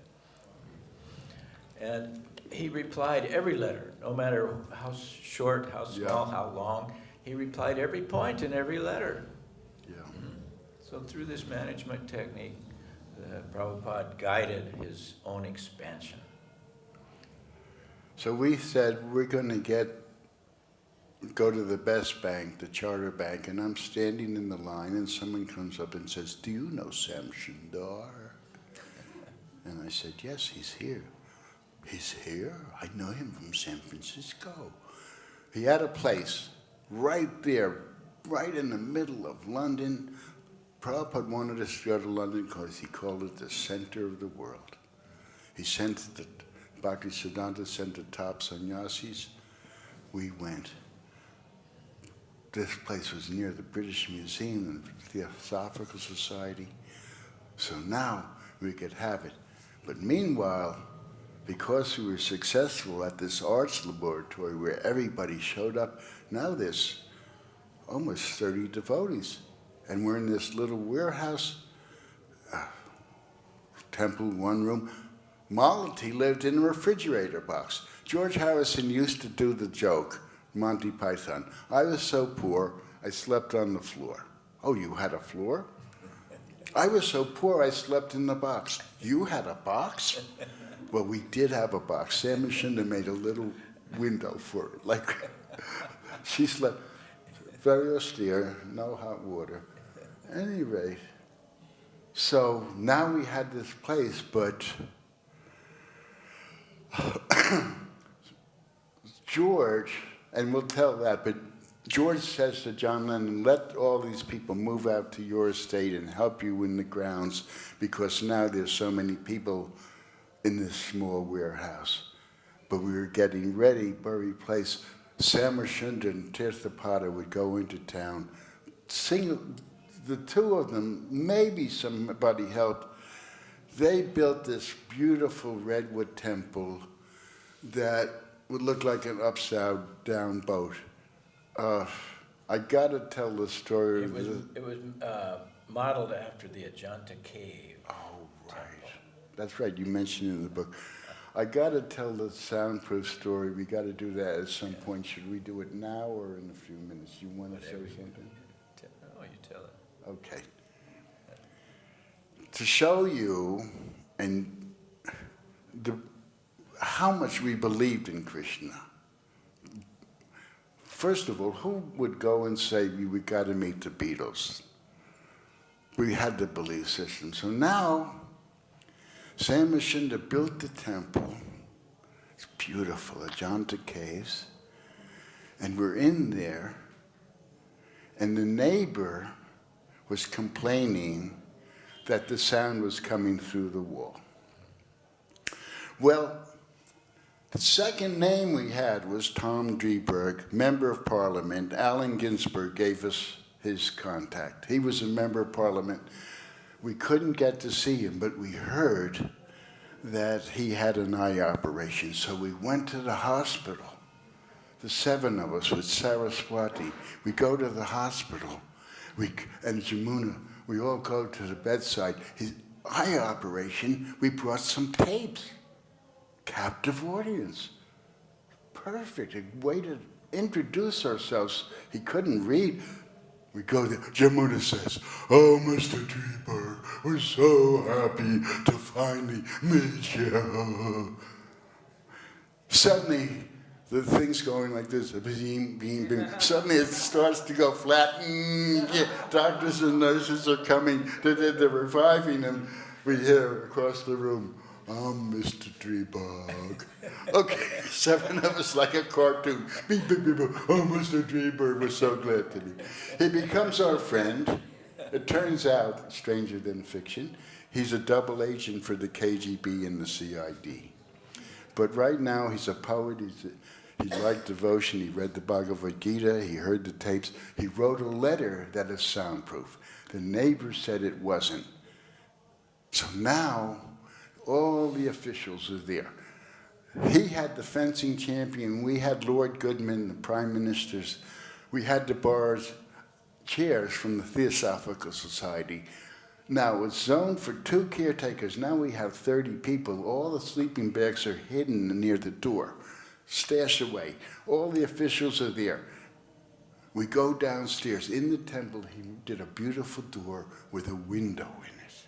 And he replied every letter, no matter how short, how small, how long. He replied every point in every letter. Yeah. So through this management technique, Prabhupada guided his own expansion. So we said we're going to go to the best bank, the charter bank, and I'm standing in the line and someone comes up and says, "Do you know Shyamasunder?" And I said, "Yes, he's here." "He's here? I know him from San Francisco." He had a place right there, right in the middle of London. Prabhupada wanted us to go to London because he called it the center of the world. He sent Bhaktisiddhanta sent the top sannyasis. We went. This place was near the British Museum and Theosophical Society. So now we could have it. But meanwhile, because we were successful at this arts laboratory where everybody showed up, now there's almost 30 devotees. And we're in this little warehouse, temple, one room. Malati lived in a refrigerator box. George Harrison used to do the joke, Monty Python. "I was so poor, I slept on the floor." "Oh, you had a floor?" "I was so poor, I slept in the box." "You had a box?" Well, we did have a box. Shyamasunder made a little window for it. Like, she slept very austere, no hot water. At any rate, so now we had this place, but George, and we'll tell that, but George says to John Lennon, "Let all these people move out to your estate and help you in the grounds, because now there's so many people in this small warehouse." But we were getting ready, Bury Place. Shyamasunder and Tirthapada would go into town, sing. The two of them, maybe somebody helped. They built this beautiful redwood temple that would look like an upside down boat. I got to tell the story. It was modeled after the Ajanta cave. Oh, right. That's right. You mentioned it in the book. I got to tell the soundproof story. We got to do that at some point. Should we do it now or in a few minutes? You want to say something? You tell it. Okay. To show you and how much we believed in Krishna. First of all, who would go and say, "We got to meet the Beatles"? We had the belief system. So now, Shyamasunder built the temple. It's beautiful, Ajanta Caves. And we're in there, and the neighbor was complaining that the sound was coming through the wall. Well, the second name we had was Tom Drieberg, Member of Parliament. Allen Ginsberg gave us his contact. He was a Member of Parliament. We couldn't get to see him, but we heard that he had an eye operation. So we went to the hospital. The seven of us with Saraswati. We go to the hospital. And Jamuna, we all go to the bedside. His eye operation, we brought some tapes. Captive audience. Perfect. A way to introduce ourselves. He couldn't read. We go there. Jamuna says, "Oh, Mr. Drieberg, we're so happy to finally meet you." Suddenly, the thing's going like this, beam, beam, beam. Suddenly it starts to go flat. Doctors and nurses are coming. They're reviving him. We hear across the room, "I'm Mr. Drieberg." Okay, seven of us like a cartoon. Beep, beep, beep, beep. "Oh, Mr. Drieberg, we're so glad to meet you." He becomes our friend. It turns out, stranger than fiction, he's a double agent for the KGB and the CID. But right now he's a poet. He liked devotion. He read the Bhagavad-Gita. He heard the tapes. He wrote a letter that is soundproof. The neighbor said it wasn't. So now all the officials are there. He had the fencing champion. We had Lord Goodman, the prime ministers. We had to borrow chairs from the Theosophical Society. Now, it's zoned for 2 caretakers. Now we have 30 people. All the sleeping bags are hidden near the door, stashed away. All the officials are there. We go downstairs. In the temple, he did a beautiful door with a window in it.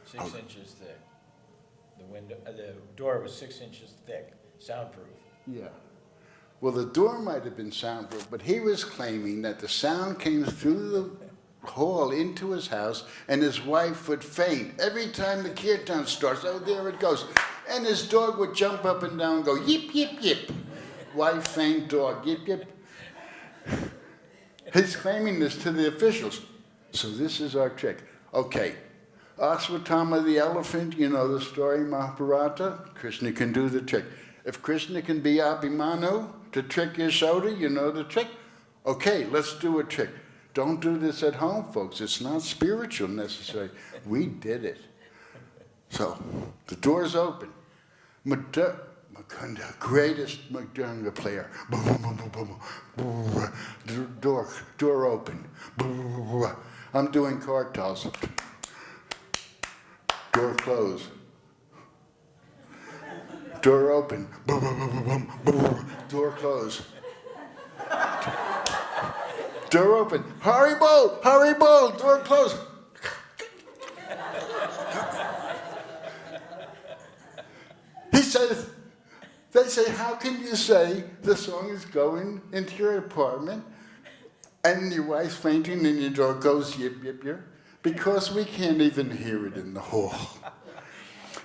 6 inches thick. The door was 6 inches thick, soundproof. Yeah. Well, the door might have been soundproof, but he was claiming that the sound came through the hall into his house, and his wife would faint every time the kirtan starts. Oh, there it goes. And his dog would jump up and down and go, yip, yip, yip. Wife faint, dog, yip, yip. He's claiming this to the officials. So this is our trick. Okay, Aswatthama the elephant, you know the story, Mahabharata? Krishna can do the trick. If Krishna can be Abhimanyu to trick Yashoda, you know the trick? Okay, let's do a trick. Don't do this at home, folks. It's not spiritual necessarily. We did it. So, the door's open. Mukunda, greatest Mridanga player. Door open. I'm doing kartals. Door closed. Door open. Door closed. Door open. Haribo! Haribo! Door closed. He says, they say, how can you say the song is going into your apartment and your wife's fainting and your dog goes yip, yip, yip? Because we can't even hear it in the hall.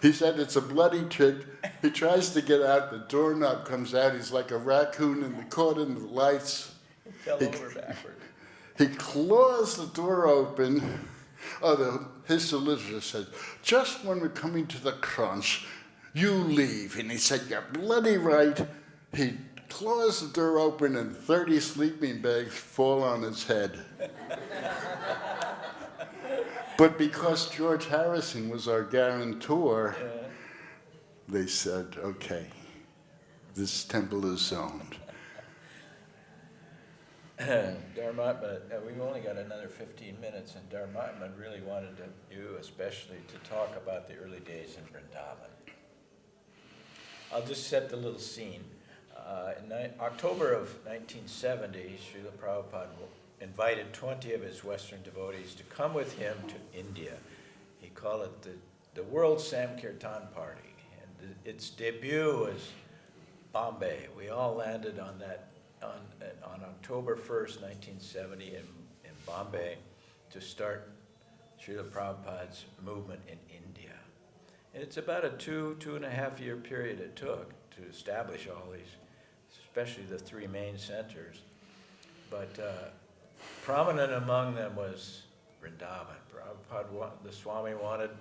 He said it's a bloody trick. He tries to get out. The doorknob comes out. He's like a raccoon in the caught in the lights. He fell over backward. He claws the door open. His solicitor says, just when we're coming to the crunch, you leave. And he said, you're bloody right. He claws the door open and 30 sleeping bags fall on his head. But because George Harrison was our guarantor, they said, okay, this temple is zoned. Dharmatma, we've only got another 15 minutes, and Dharmatma really wanted you especially to talk about the early days in Vrindavan. I'll just set the little scene. In October of 1970, Srila Prabhupada invited 20 of his Western devotees to come with him to India. He called it the World Sankirtan Party, and its debut was Bombay. We all landed on October 1st, 1970 in Bombay to start Srila Prabhupada's movement in India. And it's about a 2.5 year period it took to establish all these, especially the 3 main centers. But prominent among them was Vrindavan. Prabhupada, the Swami wanted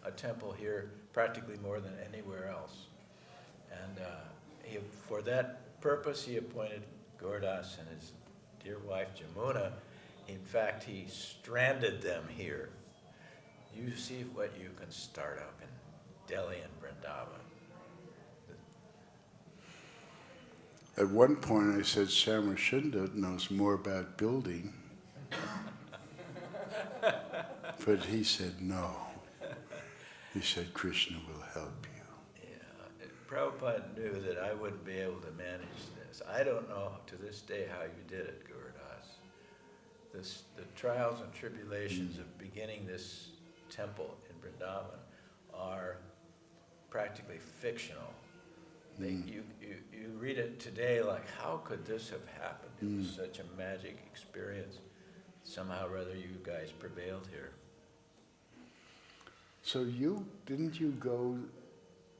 a temple here practically more than anywhere else. And for that purpose, he appointed Gurudas and his dear wife Jamuna. In fact, he stranded them here. You see what you can start up in Delhi and Vrindavan. At one point I said Shyamasunder knows more about building. But he said no. He said Krishna will help you. Yeah, Prabhupada knew that I wouldn't be able to manage this. I don't know to this day how you did it, Gurudas. The trials and tribulations of beginning this temple in Vrindavan are practically fictional. You read it today like, how could this have happened? It was such a magic experience. Somehow or other you guys prevailed here. So didn't you go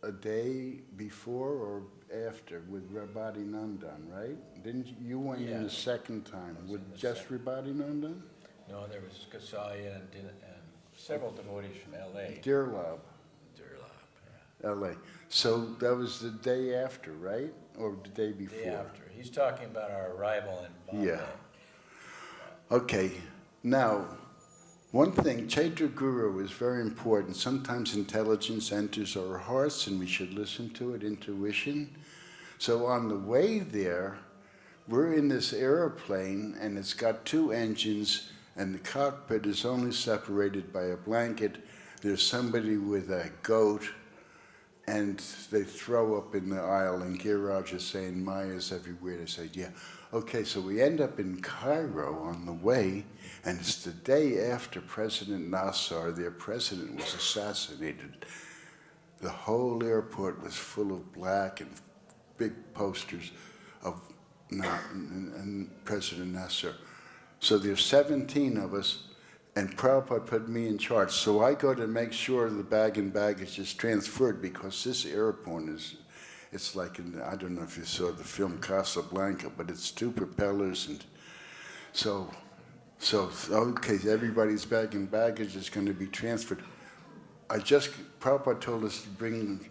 a day before or after with Rabadi Nandan, right? You went in the second time with just Rabadi Nandan? No, there was Kasalia and several devotees from L.A. Durlab, yeah. L.A. So that was the day after, right? Or the day before? The day after. He's talking about our arrival in Bombay. Yeah. Okay. Now, one thing, Chaitra Guru is very important. Sometimes intelligence enters our hearts and we should listen to it, intuition. So on the way there, we're in this airplane and it's got 2 engines and the cockpit is only separated by a blanket. There's somebody with a goat, and they throw up in the aisle, and Giriraj is saying, Maya's everywhere. They say, yeah. Okay, so we end up in Cairo on the way, and it's the day after President Nasser, their president, was assassinated. The whole airport was full of black and big posters of and President Nasser. So there's 17 of us, and Prabhupada put me in charge. So I go to make sure the bag and baggage is transferred, because this airport it's like, I don't know if you saw the film Casablanca, but it's 2 propellers, and so okay, everybody's bag and baggage is going to be transferred. Prabhupada told us to bring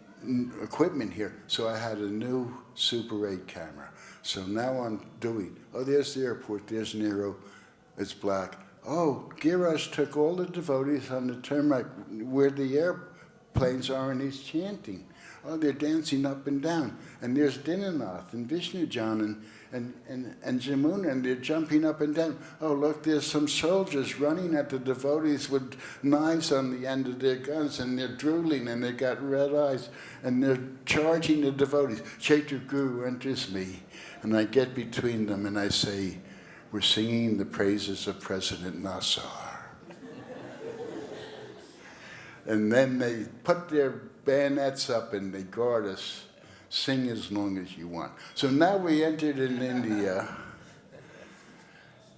equipment here, so I had a new Super 8 camera. So now I'm doing, there's the airport, there's Nero, it's black. Giriraj took all the devotees on the tarmac where the airplanes are, and he's chanting. They're dancing up and down. And there's Dinanath and Vishnujan and Jamuna, and they're jumping up and down. Look, there's some soldiers running at the devotees with knives on the end of their guns, and they're drooling, and they got red eyes, and they're charging the devotees. Chaitya Guru enters me, and I get between them, and I say, we're singing the praises of President Nasser. And then they put their bayonets up and they guard us. Sing as long as you want. So now we entered in India,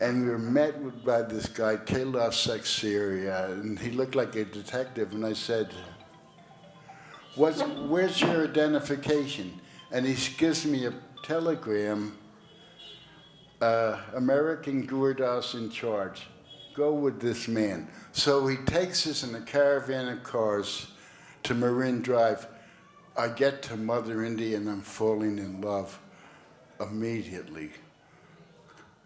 and we were met by this guy, Kailash Saxeria, and he looked like a detective, and I said, where's your identification? And he gives me a telegram, American Gurudas in charge. Go with this man. So he takes us in a caravan of cars to Marine Drive. I get to Mother India and I'm falling in love immediately.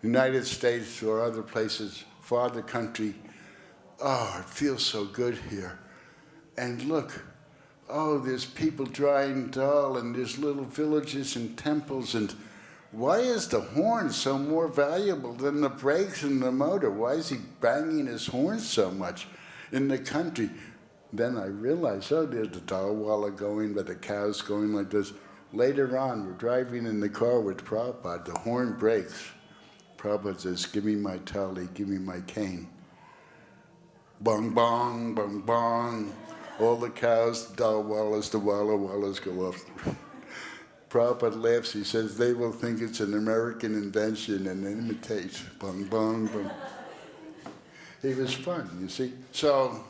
United States or other places, father country, it feels so good here. And look, there's people drying dal, and there's little villages and temples, and why is the horn so more valuable than the brakes and the motor? Why is he banging his horn so much in the country? Then I realized, there's the dalwala going, but the cows going like this. Later on, we're driving in the car with Prabhupada. The horn breaks. Prabhupada says, give me my tali, give me my cane. Bong, bong, bong, bong. All the cows, the dalwalas, the walla wallas go off. Prabhupada laughs. He says, they will think it's an American invention and imitate. Bong, bong, bong. It was fun, you see. So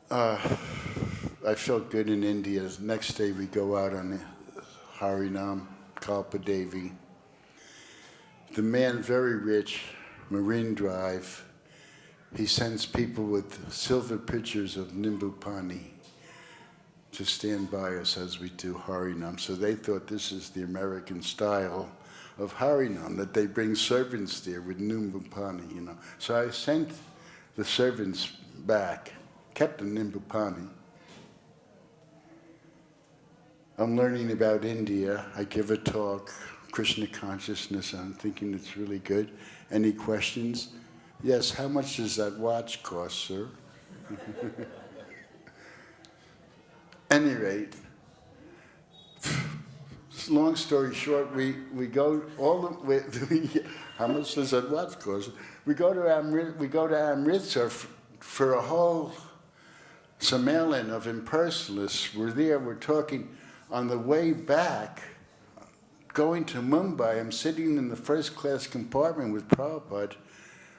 I felt good in India. Next day we go out on Harinam, Kalpa Devi. The man, very rich, Marine Drive, he sends people with silver pitchers of Nimbu Pani to stand by us as we do Harinam. So they thought this is the American style of Harinam, that they bring servants there with Nimbu Pani, So I sent the servants back, kept the Nimbu Pani. I'm learning about India. I give a talk, Krishna consciousness. I'm thinking it's really good. Any questions? Yes, how much does that watch cost, sir? Any rate, long story short, we go all the way. How much does that watch cost? We go to Amritsar for a whole Sammelan of impersonalists. We're there. We're talking. On the way back, going to Mumbai, I'm sitting in the first class compartment with Prabhupada.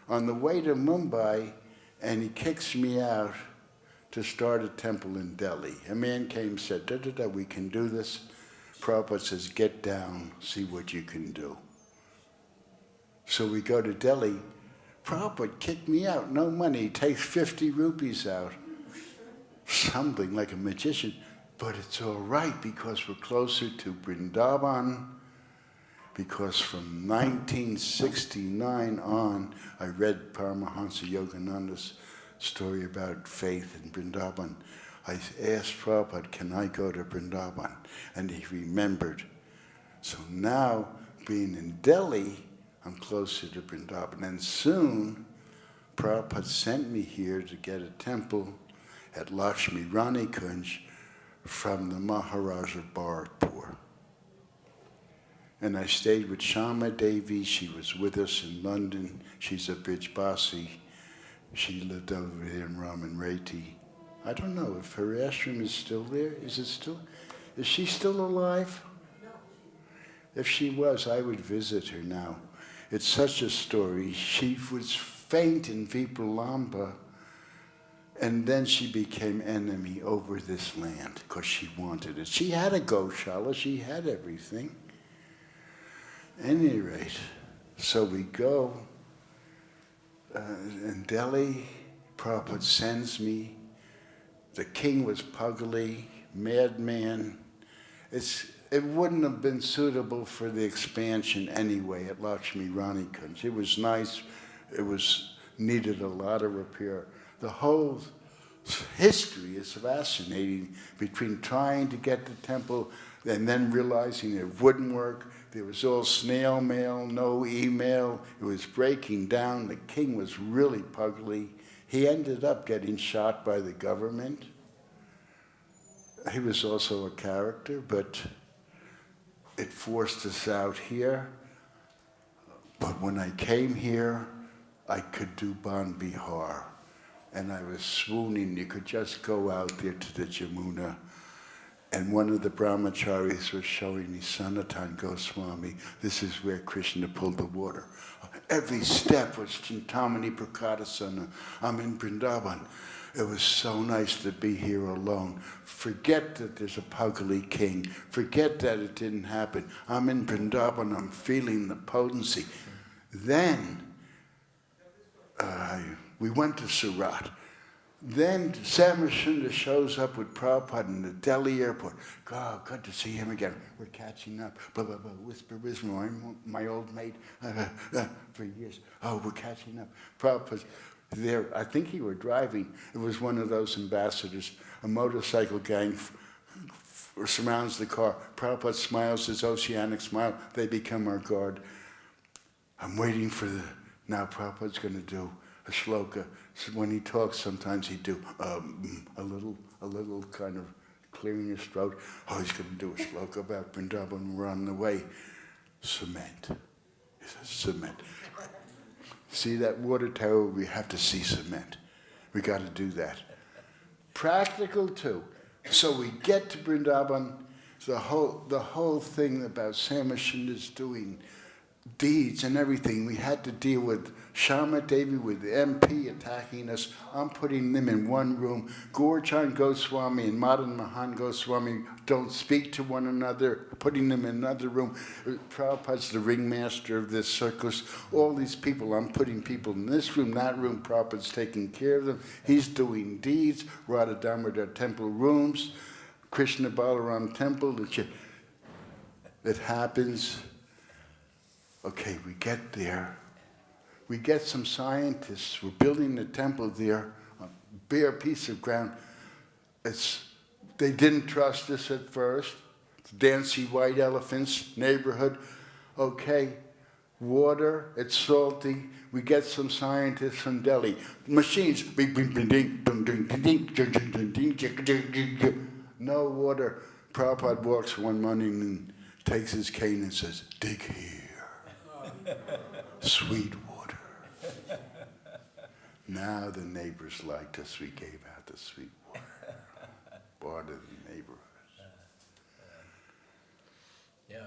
On the way to Mumbai, and he kicks me out to start a temple in Delhi. A man came and said, we can do this. Prabhupada says, get down, see what you can do. So we go to Delhi. Prabhupada kicked me out, no money. He takes 50 rupees out. Something like a magician. But it's all right because we're closer to Vrindavan. Because from 1969 on, I read Paramahansa Yogananda's story about faith in Vrindavan. I asked Prabhupada, can I go to Vrindavan? And he remembered. So now, being in Delhi, I'm closer to Vrindavan. And soon, Prabhupada sent me here to get a temple at Lakshmi Rani Kunj from the Maharaja of Bharatpur. And I stayed with Shama Devi. She was with us in London. She's a Brijbasi. She lived over here in Raman Reti. I don't know if her ashram is still there. Is she still alive? If she was, I would visit her now. It's such a story. She was faint in Vipralamba, and then she became enemy over this land because she wanted it. She had a Goshala, she had everything. At any rate, so we go in Delhi. Prabhupada sends me. The king was Pugly, madman. It wouldn't have been suitable for the expansion anyway at Lakshmi Rani Kunj. It was nice. It needed a lot of repair. The whole history is fascinating between trying to get the temple and then realizing it wouldn't work. There was all snail mail, no email. It was breaking down. The king was really Pugly. He ended up getting shot by the government. He was also a character, but it forced us out here. But when I came here, I could do Ban Bihar. And I was swooning. You could just go out there to the Jamuna. And one of the brahmacharis was showing me Sanatan Goswami. This is where Krishna pulled the water. Every step was Chintamani Prakadasana. I'm in Vrindavan. It was so nice to be here alone. Forget that there's a Pugly king. Forget that it didn't happen. I'm in Vrindavan. I'm feeling the potency. Then we went to Surat. Then Shyamasunder shows up with Prabhupada in the Delhi airport. Oh, good to see him again. We're catching up. Blah, blah, blah. Whisper, my old mate for years. Oh, we're catching up. Prabhupada's there. I think he were driving. It was one of those ambassadors. A motorcycle gang surrounds the car. Prabhupada smiles his oceanic smile. They become our guard. I'm waiting for now Prabhupada's going to do a shloka. So when he talks, sometimes he'd do a little kind of clearing his throat. Oh, he's going to do a shloka about Vrindavan. We're on the way. Cement. He says, cement. See that water tower? We have to see cement. We got to do that. Practical too. So we get to Vrindavan. The whole thing about Shyamasunder's doing deeds and everything. We had to deal with Shama Devi, with the MP attacking us. I'm putting them in one room. Gaurachan Goswami and Madan Mahan Goswami don't speak to one another, putting them in another room. Prabhupada's the ringmaster of this circus. All these people, I'm putting people in this room, that room. Prabhupada's taking care of them. He's doing deeds. Radha Damodar temple rooms. Krishna Balaram temple. It happens. Okay, we get there. We get some scientists. We're building a temple there, a bare piece of ground. They didn't trust us at first. It's Dancy White Elephants neighborhood. Okay, water, it's salty. We get some scientists from Delhi. Machines. No water. Prabhupada walks one morning and takes his cane and says, dig here. Sweet water. Now the neighbors liked us. We gave out the sweet water. Part of the neighborhood. Yeah,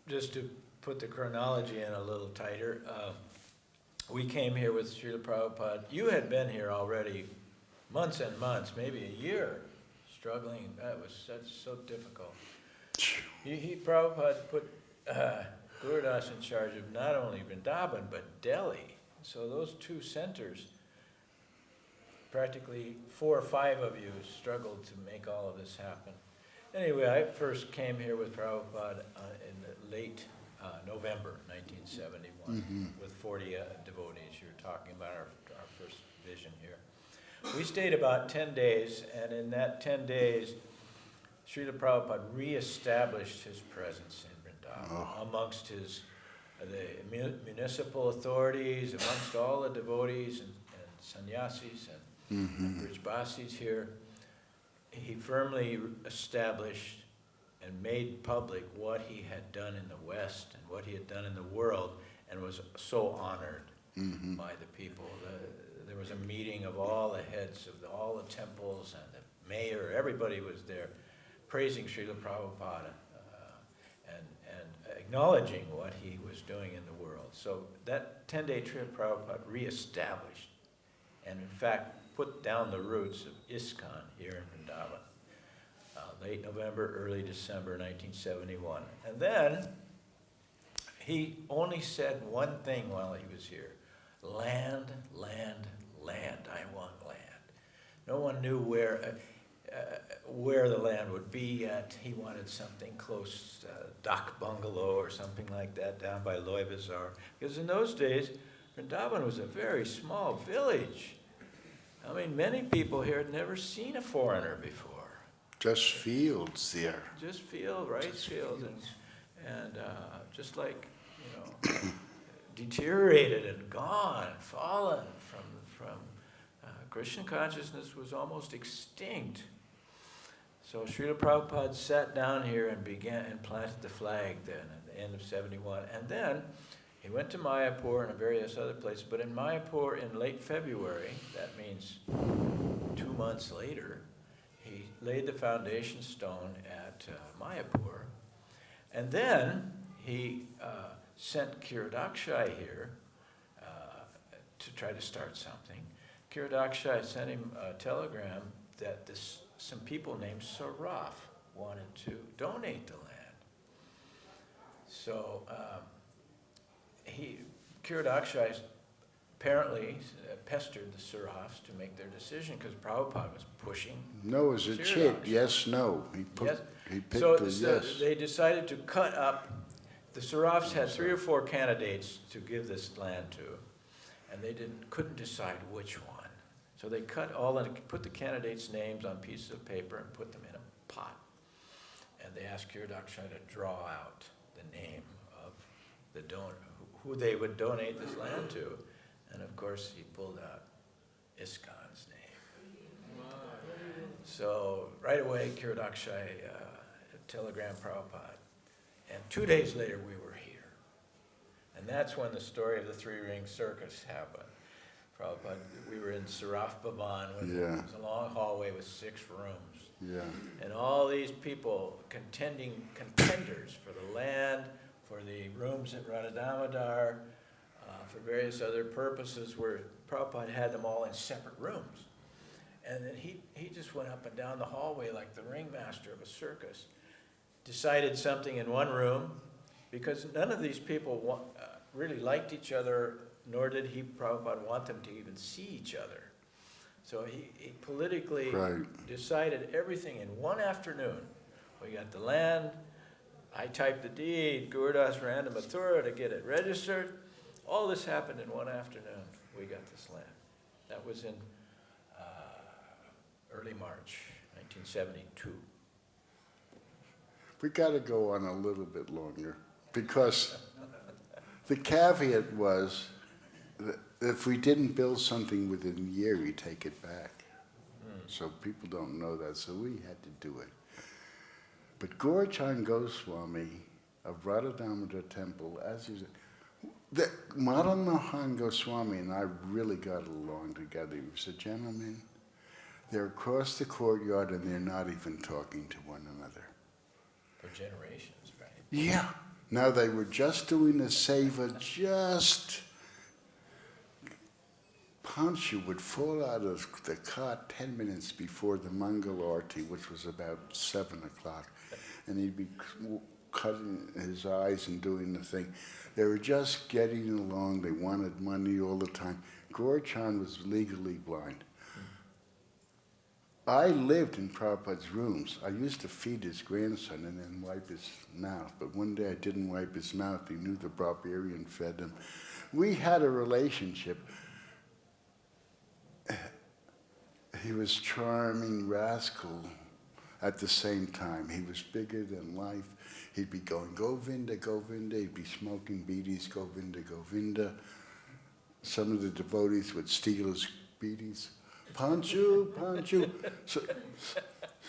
just to put the chronology in a little tighter, we came here with Srila Prabhupada. You had been here already months and months, maybe a year, struggling. That was so difficult. Prabhupada put Gurudas in charge of not only Vrindavan, but Delhi. So those two centers, practically 4 or 5 of you struggled to make all of this happen. Anyway, I first came here with Prabhupada in the late November 1971 with 40 devotees. You're talking about our first vision here. We stayed about 10 days, and in that 10 days, Srila Prabhupada reestablished his presence in Vrindavan amongst his the municipal authorities, amongst all the devotees and sannyasis and Brijbasis here, he firmly established and made public what he had done in the West and what he had done in the world, and was so honored by the people. There was a meeting of all the heads of all the temples, and the mayor, everybody was there praising Srila Prabhupada and acknowledging what he was doing in the world. So that 10-day trip, Prabhupada reestablished and in fact put down the roots of ISKCON here in Vrindavan. Late November, early December 1971. And then he only said one thing while he was here: land, land, land. I want land. No one knew where the land would be yet. He wanted something close, Dak Bungalow or something like that down by Loy Bazaar. Because in those days, Vrindavan was a very small village. I mean, many people here had never seen a foreigner before. Just fields there. Just field, rice fields, and just like, deteriorated and gone, fallen from Krishna consciousness was almost extinct. So Srila Prabhupada sat down here and planted the flag then at the end of 71. And then he went to Mayapur and various other places. But in Mayapur in late February, that means 2 months later, he laid the foundation stone at Mayapur. And then he sent Kiradakshai here to try to start something. Kiradakshai sent him a telegram that some people named Saraf wanted to donate the land. So Kiradakshai apparently pestered the Sarafs to make their decision because Prabhupada was pushing. No, it was a chit. Yes, no. He picked the yes. They decided to cut up. The Sarafs had 3 or 4 candidates to give this land to, and they couldn't decide which one. So they put the candidates' names on pieces of paper and put them in a pot. And they asked Kiradakshai to draw out the name of the donor, who they would donate this land to. And of course, he pulled out ISKCON's name. So right away, Kiradakshai telegraphed Prabhupada. And 2 days later, we were here. And that's when the story of the 3-ring circus happened. Prabhupada, we were in Saraf Bhavan, it was a long hallway with 6 rooms. Yeah. And all these people contenders for the land, for the rooms at Radha Damodar, for various other purposes, where Prabhupada had them all in separate rooms. And then he just went up and down the hallway like the ringmaster of a circus, decided something in one room, because none of these people really liked each other, nor did Prabhupada want them to even see each other. So he politically decided everything in one afternoon. We got the land, I typed the deed, Gurudas ran to Mathura to get it registered. All this happened in one afternoon. We got this land. That was in early March 1972. We got to go on a little bit longer, because the caveat was that if we didn't build something within a year, we take it back. So people don't know that, so we had to do it. But Gaurachan Goswami of Radha Damodar Temple, as you said, Madan Mohan Goswami and I really got along together. He was a gentleman. They're across the courtyard and they're not even talking to one another. For generations, right? Yeah. Now they were just doing a seva, just Panchu would fall out of the cart 10 minutes before the Mangal Arti, which was about 7 o'clock, and he'd be cutting his eyes and doing the thing. They were just getting along. They wanted money all the time. Gaurachan was legally blind. I lived in Prabhupada's rooms. I used to feed his grandson and then wipe his mouth. But one day I didn't wipe his mouth. He knew the barbarian fed him. We had a relationship. He was charming, rascal. at the same time. He was bigger than life. He'd be going, Govinda, Govinda. He'd be smoking beedis, Govinda, Govinda. Some of the devotees would steal his beedis. Panchu, Panchu. So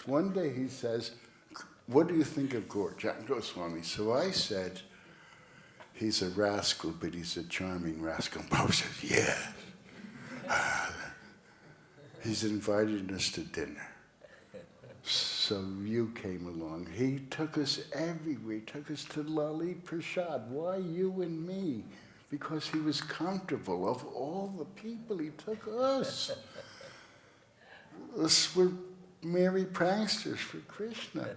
one day he says, what do you think of Gaurjana Goswami? So I said, he's a rascal, but he's a charming rascal. Prabhu says, yeah. He's invited us to dinner. So you came along. He took us everywhere. He took us to Lalit Prasad. Why you and me? Because he was comfortable. Of all the people, he took us. Us were merry pranksters for Krishna.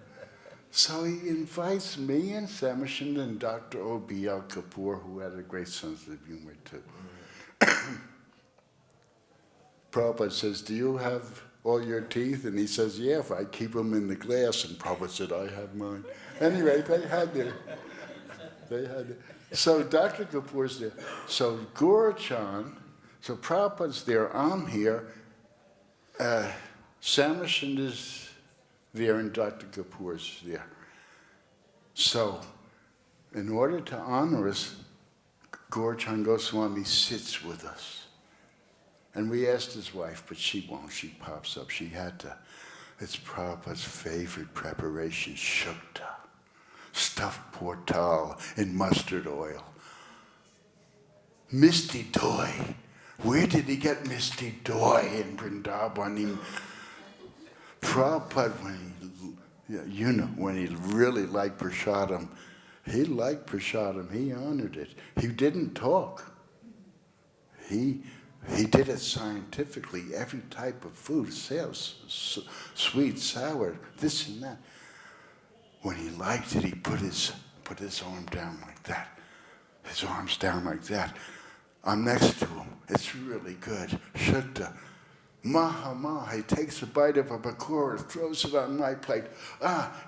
So he invites me and Shyamasunder and Dr. O.B.L. Kapoor, who had a great sense of humor too. Prabhupada says, do you have all your teeth? And he says, yeah, if I keep them in the glass. And Prabhupada said, I have mine. Anyway, they had their. So Dr. Kapoor's there. So Gaurachan, so Prabhupada's there, I'm here, Shyamasunder's there, and Dr. Kapoor's there. So, in order to honor us, Gaurachan Goswami sits with us. And we asked his wife, but she won't. She pops up. She had to. It's Prabhupada's favorite preparation, shukta, stuffed portal in mustard oil. Misty Doi. Where did he get Misty Doi in Vrindavan? Prabhupada, when he really liked prasadam, he liked prasadam. He honored it. He didn't talk. He did it scientifically. Every type of food, sweet, sour, this and that. When he liked it, he put his arm down like that. His arms down like that. I'm next to him. It's really good. Shukta. Maha. He takes a bite of a pakora, throws it on my plate.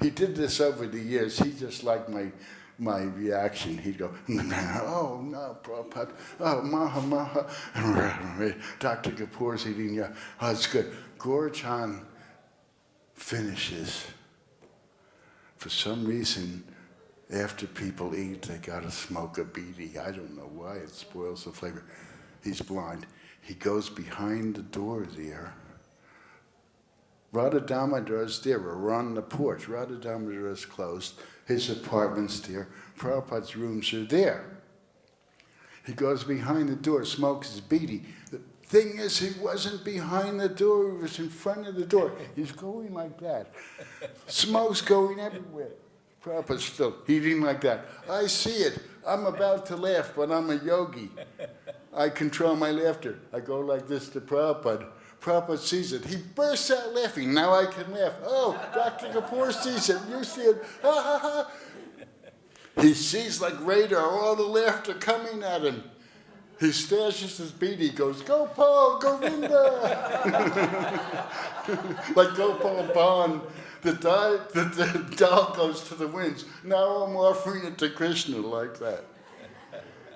He did this over the years. He just liked my reaction. He'd go, oh, no, Prabhupada. Oh, Maha. Dr. Kapoor's eating. Oh, it's good. Gaurachan finishes. For some reason, after people eat, they got to smoke a beedi. I don't know why. It spoils the flavor. He's blind. He goes behind the door there. Radha Damodar's there. We're on the porch. Radha Damodar is closed. His apartment's there. Prabhupada's rooms are there. He goes behind the door, smokes his beedi. The thing is, he wasn't behind the door. He was in front of the door. He's going like that. Smoke's going everywhere. Prabhupada's still eating like that. I see it. I'm about to laugh, but I'm a yogi. I control my laughter. I go like this to Prabhupada. Prabhupada sees it. He bursts out laughing. Now I can laugh. Oh, Dr. Kapoor sees it. You see it. Ha, ha, ha. He sees like radar all the laughter coming at him. He stashes his bead. He goes, Gopal, Govinda. Like Gopal Bhan. The doll goes to the winds. Now I'm offering it to Krishna like that.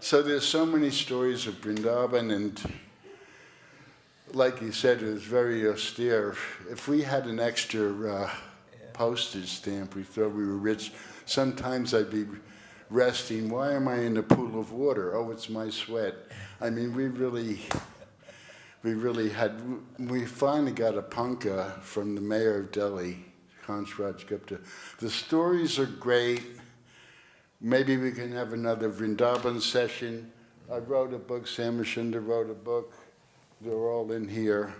So there's so many stories of Vrindavan, and like you said, it was very austere. If we had an extra postage stamp, we thought we were rich. Sometimes I'd be resting. Why am I in a pool of water? Oh, it's my sweat. I mean, we finally got a punka from the mayor of Delhi, Hansraj Gupta. The stories are great. Maybe we can have another Vrindavan session. I wrote a book, Shyamasunder wrote a book. They're all in here.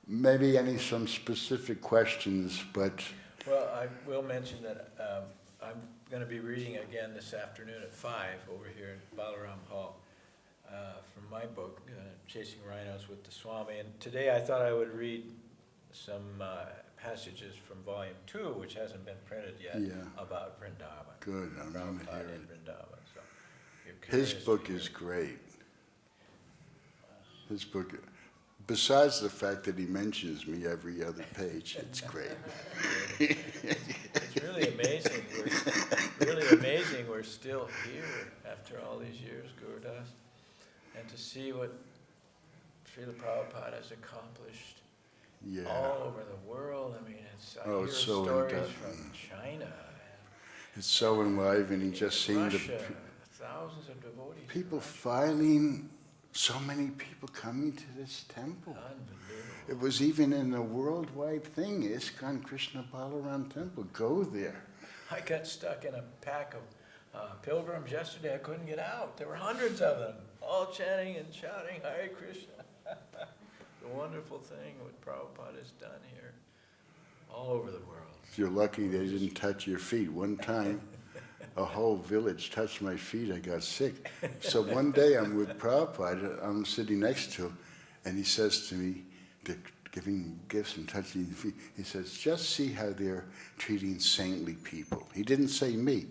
Maybe some specific questions, but... Well, I will mention that I'm going to be reading again this afternoon at 5 over here in Balaram Hall from my book, Chasing Rhinos with the Swami. And today I thought I would read some passages from Volume 2, which hasn't been printed yet, about Vrindavan. Good, I'm going to hear it. Vrindavan, so his book is great. His book, besides the fact that he mentions me every other page, it's great. It's really amazing. We're still here after all these years, Gurudas, and to see what Srila Prabhupada has accomplished Yeah. all over the world. I mean, I hear it's so stories from China It's so enlivening just seeing Russia, thousands of devotees. people filing, so many people coming to this temple. Unbelievable. It was even in a worldwide thing, ISKCON Krishna Balaram Temple. Go there. I got stuck in a pack of pilgrims yesterday. I couldn't get out. There were hundreds of them, all chanting and shouting, Hare Krishna. The wonderful thing what Prabhupada has done here, all over the world. If you're lucky they didn't touch your feet. One time, a whole village touched my feet. I got sick. So one day I'm with Prabhupada. I'm sitting next to him, and he says to me, giving gifts and touching the feet, he says, just see how they're treating saintly people. He didn't say me.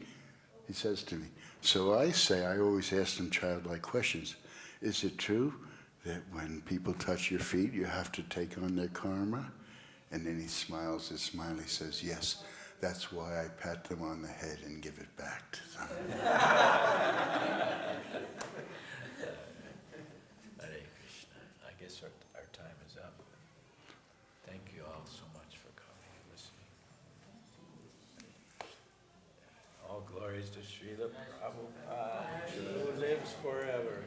He says to me. So I always ask them childlike questions. Is it true that when people touch your feet, you have to take on their karma? And then he smiles his smile. He says, yes, that's why I pat them on the head and give it back to them. Hare Krishna. I guess our time is up. Thank you all so much for coming and listening. All glories to Srila Prabhupada, who lives forever.